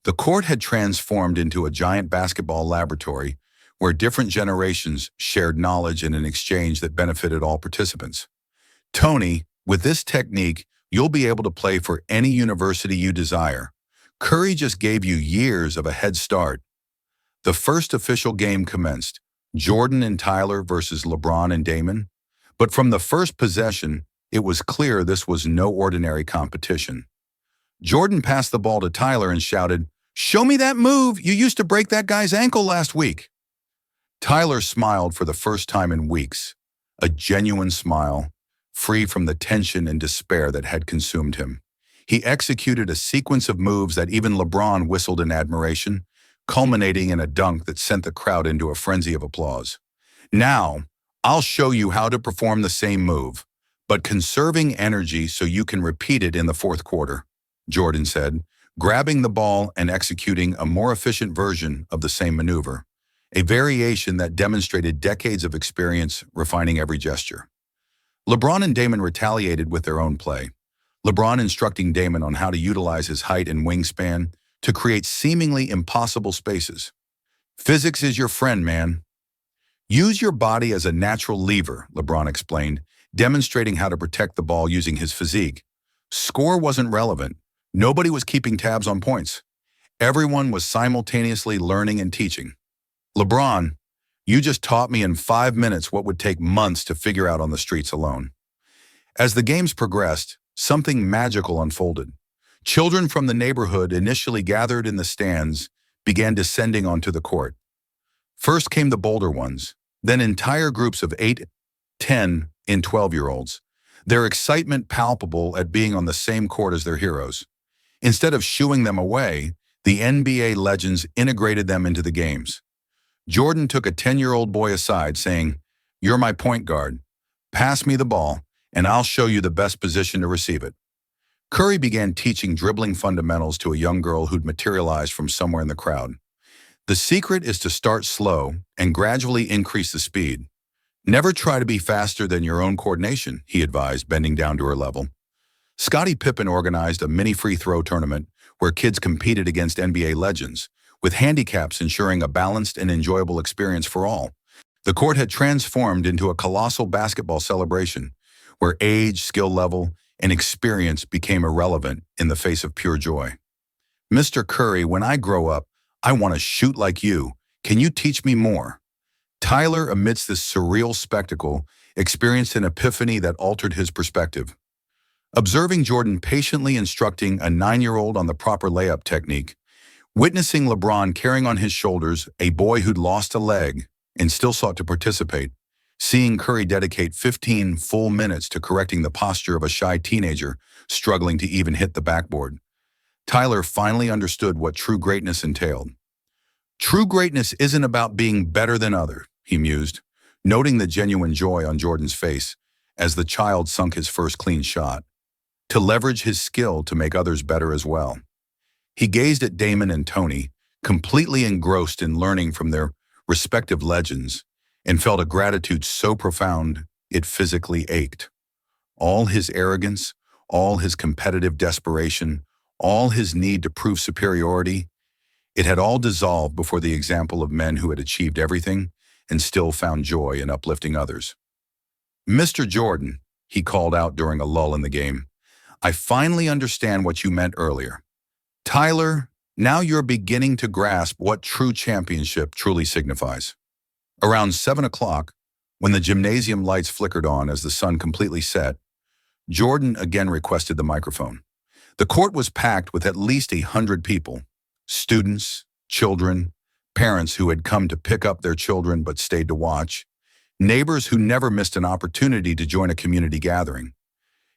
The court had transformed into a giant basketball laboratory where different generations shared knowledge in an exchange that benefited all participants. Tony, with this technique, you'll be able to play for any university you desire. Curry just gave you years of a head start. The first official game commenced, Jordan and Tyler versus LeBron and Damon. But from the first possession, it was clear this was no ordinary competition. Jordan passed the ball to Tyler and shouted, "Show me that move! You used to break that guy's ankle last week." Tyler smiled for the first time in weeks, a genuine smile, free from the tension and despair that had consumed him. He executed a sequence of moves that even LeBron whistled in admiration, culminating in a dunk that sent the crowd into a frenzy of applause. "Now, I'll show you how to perform the same move, but conserving energy so you can repeat it in the fourth quarter," Jordan said, grabbing the ball and executing a more efficient version of the same maneuver, a variation that demonstrated decades of experience refining every gesture. LeBron and Damon retaliated with their own play, LeBron instructing Damon on how to utilize his height and wingspan to create seemingly impossible spaces. "Physics is your friend, man. Use your body as a natural lever," LeBron explained, demonstrating how to protect the ball using his physique. Score wasn't relevant. Nobody was keeping tabs on points. Everyone was simultaneously learning and teaching. "LeBron, you just taught me in 5 minutes what would take months to figure out on the streets alone." As the games progressed, something magical unfolded. Children from the neighborhood, initially gathered in the stands, began descending onto the court. First came the bolder ones, then entire groups of 8, 10, and 12-year-olds, their excitement palpable at being on the same court as their heroes. Instead of shooing them away, the NBA legends integrated them into the games. Jordan took a 10-year-old boy aside, saying, "You're my point guard. Pass me the ball, and I'll show you the best position to receive it." Curry began teaching dribbling fundamentals to a young girl who'd materialized from somewhere in the crowd. "The secret is to start slow and gradually increase the speed. Never try to be faster than your own coordination," he advised, bending down to her level. Scottie Pippen organized a mini free throw tournament where kids competed against NBA legends, with handicaps ensuring a balanced and enjoyable experience for all. The court had transformed into a colossal basketball celebration, where age, skill level, and experience became irrelevant in the face of pure joy. "Mr. Curry, when I grow up, I want to shoot like you. Can you teach me more?" Tyler, amidst this surreal spectacle, experienced an epiphany that altered his perspective. Observing Jordan patiently instructing a 9-year-old on the proper layup technique, witnessing LeBron carrying on his shoulders a boy who'd lost a leg and still sought to participate, seeing Curry dedicate 15 full minutes to correcting the posture of a shy teenager struggling to even hit the backboard, Tyler finally understood what true greatness entailed. "True greatness isn't about being better than others," he mused, noting the genuine joy on Jordan's face as the child sunk his first clean shot. To leverage his skill to make others better as well. He gazed at Damon and Tony, completely engrossed in learning from their respective legends, and felt a gratitude so profound it physically ached. All his arrogance, all his competitive desperation, all his need to prove superiority, it had all dissolved before the example of men who had achieved everything and still found joy in uplifting others. "Mr. Jordan," he called out during a lull in the game, "I finally understand what you meant earlier. Tyler, now you're beginning to grasp what true championship truly signifies." Around 7 o'clock, when the gymnasium lights flickered on as the sun completely set, Jordan again requested the microphone. The court was packed with at least 100 people, students, children, Parents who had come to pick up their children but stayed to watch. Neighbors who never missed an opportunity to join a community gathering.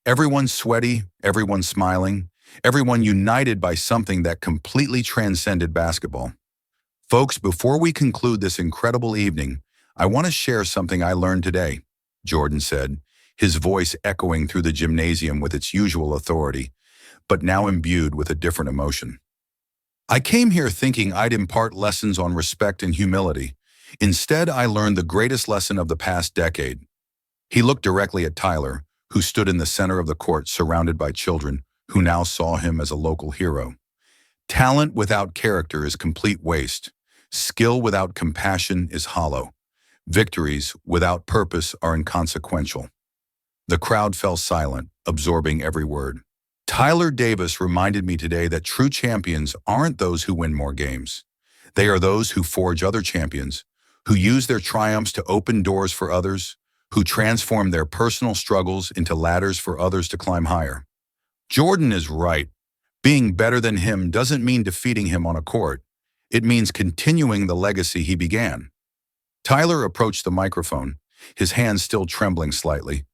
Everyone sweaty, everyone smiling, everyone united by something that completely transcended basketball. Folks, before we conclude this incredible evening, I want to share something I learned today, Jordan said, his voice echoing through the gymnasium with its usual authority, but now imbued with a different emotion. I came here thinking I'd impart lessons on respect and humility. Instead, I learned the greatest lesson of the past decade. He looked directly at Tyler, who stood in the center of the court surrounded by children who now saw him as a local hero. Talent without character is complete waste. Skill without compassion is hollow. Victories without purpose are inconsequential. The crowd fell silent, absorbing every word. Tyler Davis reminded me today that true champions aren't those who win more games. They are those who forge other champions, who use their triumphs to open doors for others, who transform their personal struggles into ladders for others to climb higher. Jordan is right. Being better than him doesn't mean defeating him on a court. It means continuing the legacy he began. Tyler approached the microphone, his hands still trembling slightly,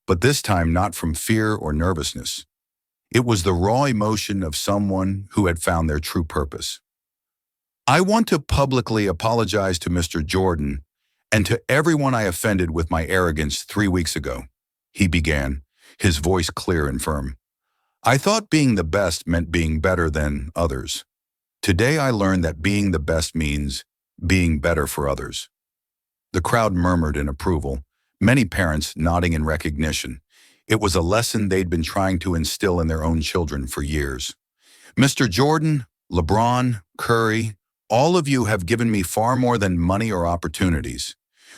but this time not from fear or nervousness. It was the raw emotion of someone who had found their true purpose. I want to publicly apologize to Mr. Jordan and to everyone I offended with my arrogance 3 weeks ago, he began, his voice clear and firm. I thought being the best meant being better than others. Today I learned that being the best means being better for others. The crowd murmured in approval, many parents nodding in recognition. It was a lesson they'd been trying to instill in their own children for years. Mr. Jordan, LeBron, Curry, all of you have given me far more than money or opportunities.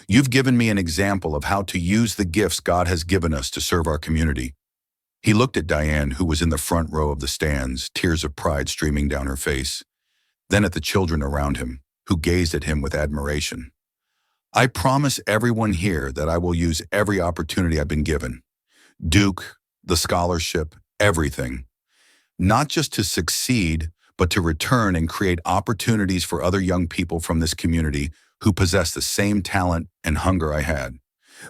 You've given me an example of how to use the gifts God has given us to serve our community. He looked at Diane, who was in the front row of the stands, tears of pride streaming down her face, then at the children around him, who gazed at him with admiration. I promise everyone here that I will use every opportunity I've been given. Duke, the scholarship, everything. Not just to succeed, but to return and create opportunities for other young people from this community who possess the same talent and hunger I had,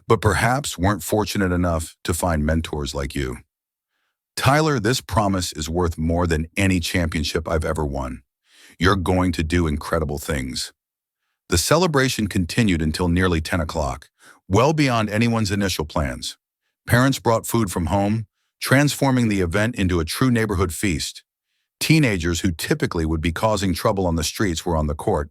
but perhaps weren't fortunate enough to find mentors like you. Tyler, this promise is worth more than any championship I've ever won. You're going to do incredible things. The celebration continued until nearly 10 o'clock, well beyond anyone's initial plans. Parents brought food from home, transforming the event into a true neighborhood feast. Teenagers who typically would be causing trouble on the streets were on the court,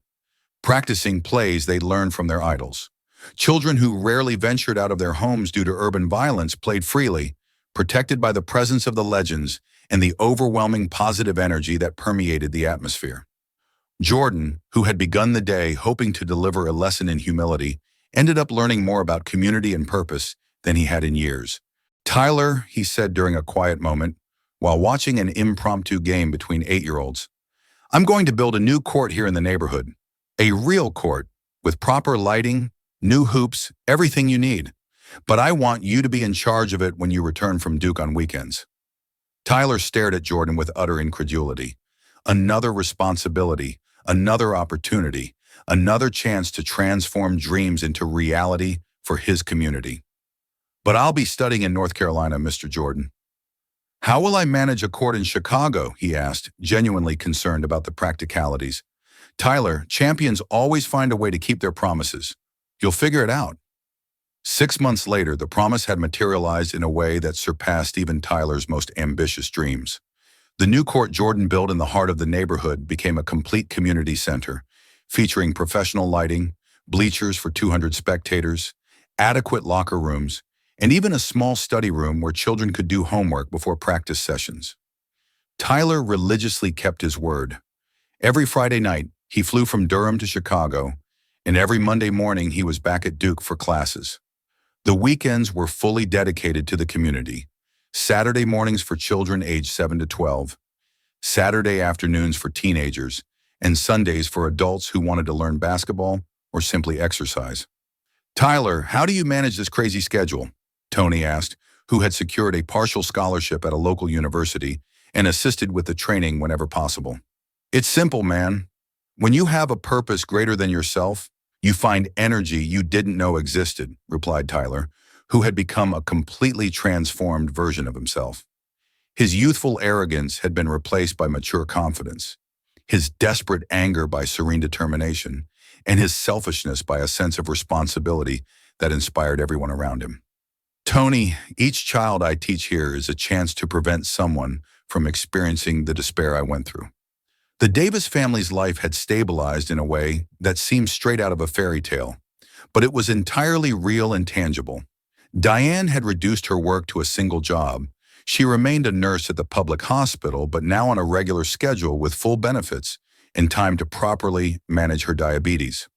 practicing plays they'd learned from their idols. Children who rarely ventured out of their homes due to urban violence played freely, protected by the presence of the legends and the overwhelming positive energy that permeated the atmosphere. Jordan, who had begun the day hoping to deliver a lesson in humility, ended up learning more about community and purpose than he had in years. Tyler, he said during a quiet moment, while watching an impromptu game between 8-year-olds, I'm going to build a new court here in the neighborhood. A real court, with proper lighting, new hoops, everything you need. But I want you to be in charge of it when you return from Duke on weekends. Tyler stared at Jordan with utter incredulity. Another responsibility, another opportunity, another chance to transform dreams into reality for his community. But I'll be studying in North Carolina, Mr. Jordan. How will I manage a court in Chicago? He asked, genuinely concerned about the practicalities. Tyler, champions always find a way to keep their promises. You'll figure it out. 6 months later, the promise had materialized in a way that surpassed even Tyler's most ambitious dreams. The new court Jordan built in the heart of the neighborhood became a complete community center, featuring professional lighting, bleachers for 200 spectators, adequate locker rooms, and even a small study room where children could do homework before practice sessions. Tyler religiously kept his word. Every Friday night, he flew from Durham to Chicago, and every Monday morning he was back at Duke for classes. The weekends were fully dedicated to the community. Saturday mornings for children aged 7 to 12, Saturday afternoons for teenagers, and Sundays for adults who wanted to learn basketball or simply exercise. Tyler, how do you manage this crazy schedule? Tony asked, who had secured a partial scholarship at a local university and assisted with the training whenever possible. It's simple, man. When you have a purpose greater than yourself, you find energy you didn't know existed, replied Tyler, who had become a completely transformed version of himself. His youthful arrogance had been replaced by mature confidence, his desperate anger by serene determination, and his selfishness by a sense of responsibility that inspired everyone around him. Tony, each child I teach here is a chance to prevent someone from experiencing the despair I went through. The Davis family's life had stabilized in a way that seemed straight out of a fairy tale, but it was entirely real and tangible. Diane had reduced her work to a single job. She remained a nurse at the public hospital, but now on a regular schedule with full benefits and time to properly manage her diabetes.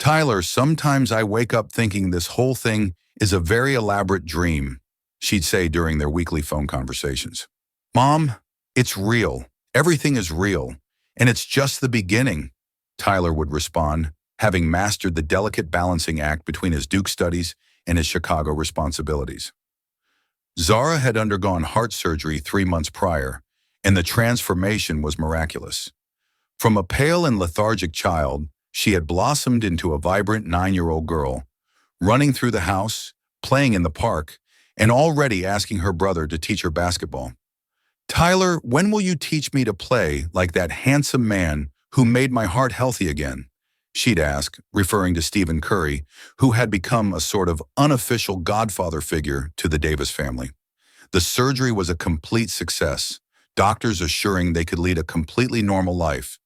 Tyler, sometimes I wake up thinking this whole thing is a very elaborate dream, she'd say during their weekly phone conversations. Mom, it's real. Everything is real. And it's just the beginning, Tyler would respond, having mastered the delicate balancing act between his Duke studies and his Chicago responsibilities. Zara had undergone heart surgery 3 months prior, and the transformation was miraculous. From a pale and lethargic child, she had blossomed into a vibrant 9-year-old girl, running through the house, playing in the park, and already asking her brother to teach her basketball. Tyler, when will you teach me to play like that handsome man who made my heart healthy again? She'd ask, referring to Stephen Curry, who had become a sort of unofficial godfather figure to the Davis family. The surgery was a complete success, doctors assuring they could lead a completely normal life,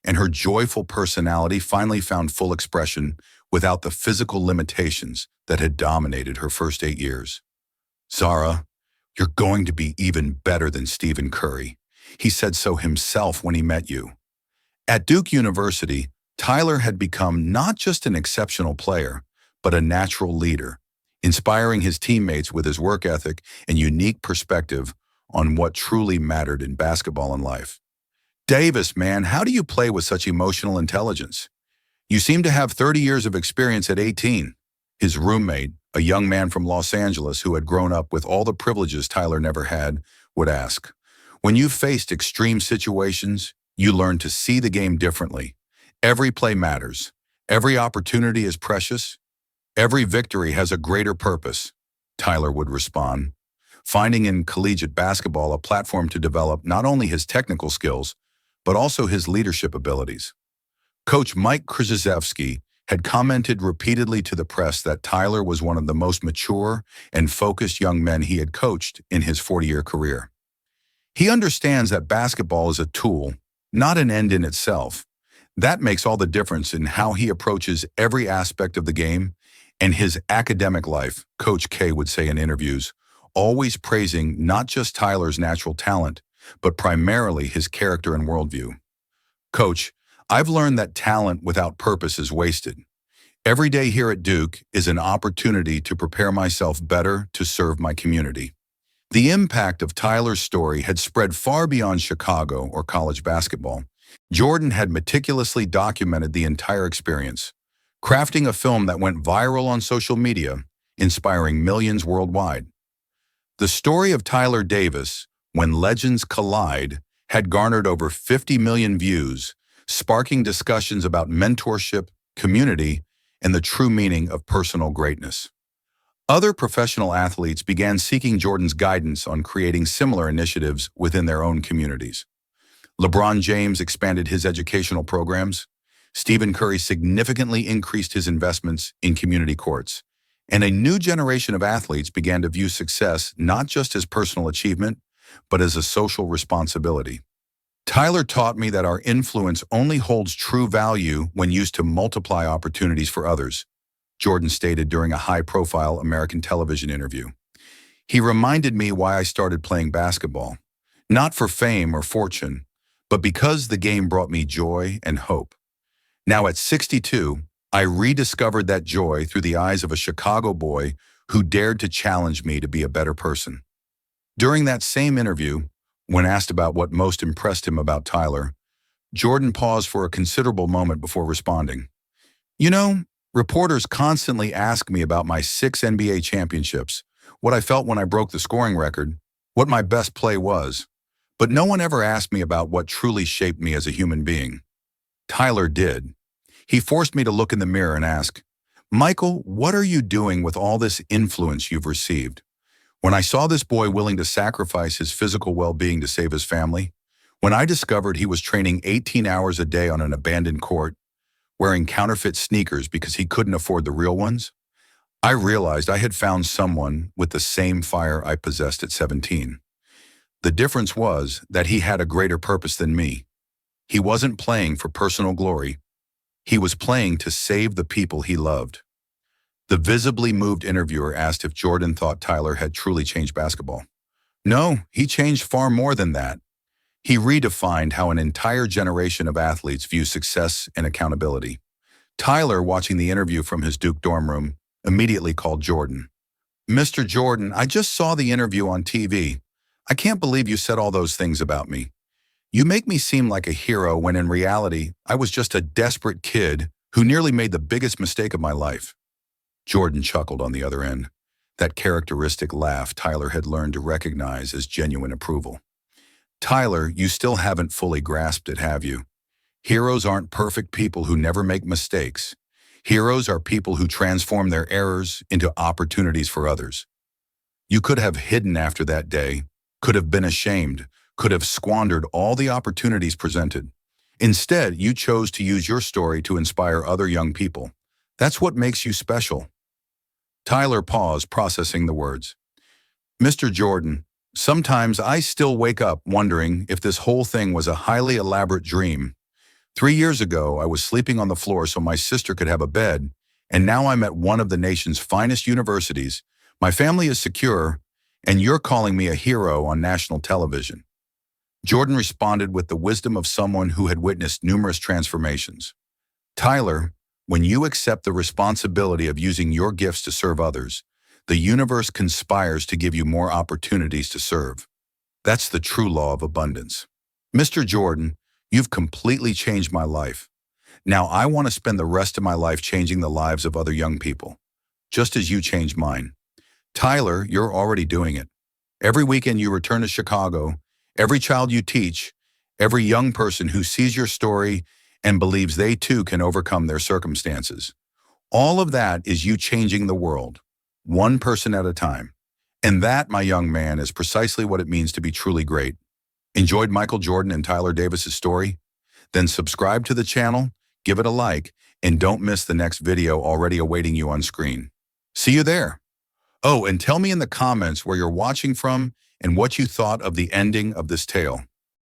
and her joyful personality finally found full expression without the physical limitations that had dominated her first 8 years. Zara, you're going to be even better than Stephen Curry. He said so himself when he met you. At Duke University, Tyler had become not just an exceptional player, but a natural leader, inspiring his teammates with his work ethic and unique perspective on what truly mattered in basketball and life. Davis, man, how do you play with such emotional intelligence? You seem to have 30 years of experience at 18. His roommate, a young man from Los Angeles who had grown up with all the privileges Tyler never had, would ask. When you've faced extreme situations, you learn to see the game differently. Every play matters. Every opportunity is precious. Every victory has a greater purpose, Tyler would respond, finding in collegiate basketball a platform to develop not only his technical skills, but also his leadership abilities. Coach Mike Krzyzewski had commented repeatedly to the press that Tyler was one of the most mature and focused young men he had coached in his 40-year career. He understands that basketball is a tool, not an end in itself. That makes all the difference in how he approaches every aspect of the game and his academic life, Coach K would say in interviews, always praising not just Tyler's natural talent, but primarily his character and worldview. Coach, I've learned that talent without purpose is wasted. Every day here at Duke is an opportunity to prepare myself better to serve my community. The impact of Tyler's story had spread far beyond Chicago or college basketball. Jordan had meticulously documented the entire experience, crafting a film that went viral on social media, inspiring millions worldwide. The story of Tyler Davis, When Legends Collide, had garnered over 50 million views, sparking discussions about mentorship, community, and the true meaning of personal greatness. Other professional athletes began seeking Jordan's guidance on creating similar initiatives within their own communities. LeBron James expanded his educational programs. Stephen Curry significantly increased his investments in community courts. And a new generation of athletes began to view success not just as personal achievement, but as a social responsibility. Tyler taught me that our influence only holds true value when used to multiply opportunities for others, Jordan stated during a high-profile American television interview. He reminded me why I started playing basketball, not for fame or fortune, but because the game brought me joy and hope. Now at 62, I rediscovered that joy through the eyes of a Chicago boy who dared to challenge me to be a better person. During that same interview, when asked about what most impressed him about Tyler, Jordan paused for a considerable moment before responding. You know, reporters constantly ask me about my 6 NBA championships, what I felt when I broke the scoring record, what my best play was, but no one ever asked me about what truly shaped me as a human being. Tyler did. He forced me to look in the mirror and ask, Michael, what are you doing with all this influence you've received? When I saw this boy willing to sacrifice his physical well-being to save his family, when I discovered he was training 18 hours a day on an abandoned court, wearing counterfeit sneakers because he couldn't afford the real ones, I realized I had found someone with the same fire I possessed at 17. The difference was that he had a greater purpose than me. He wasn't playing for personal glory. He was playing to save the people he loved. The visibly moved interviewer asked if Jordan thought Tyler had truly changed basketball. No, he changed far more than that. He redefined how an entire generation of athletes view success and accountability. Tyler, watching the interview from his Duke dorm room, immediately called Jordan. Mr. Jordan, I just saw the interview on TV. I can't believe you said all those things about me. You make me seem like a hero when in reality, I was just a desperate kid who nearly made the biggest mistake of my life. Jordan chuckled on the other end, that characteristic laugh Tyler had learned to recognize as genuine approval. Tyler, you still haven't fully grasped it, have you? Heroes aren't perfect people who never make mistakes. Heroes are people who transform their errors into opportunities for others. You could have hidden after that day, could have been ashamed, could have squandered all the opportunities presented. Instead, you chose to use your story to inspire other young people. That's what makes you special. Tyler paused, processing the words. Mr. Jordan, sometimes I still wake up wondering if this whole thing was a highly elaborate dream. 3 years ago, I was sleeping on the floor so my sister could have a bed, and now I'm at one of the nation's finest universities. My family is secure, and you're calling me a hero on national television. Jordan responded with the wisdom of someone who had witnessed numerous transformations. Tyler, when you accept the responsibility of using your gifts to serve others, the universe conspires to give you more opportunities to serve. That's the true law of abundance. Mr. Jordan, you've completely changed my life. Now I want to spend the rest of my life changing the lives of other young people, just as you changed mine. Tyler, you're already doing it. Every weekend you return to Chicago, every child you teach, every young person who sees your story and believes they too can overcome their circumstances. All of that is you changing the world, one person at a time. And that, my young man, is precisely what it means to be truly great. Enjoyed Michael Jordan and Tyler Davis's story? Then subscribe to the channel, give it a like, and don't miss the next video already awaiting you on screen. See you there. Oh, and tell me in the comments where you're watching from and what you thought of the ending of this tale.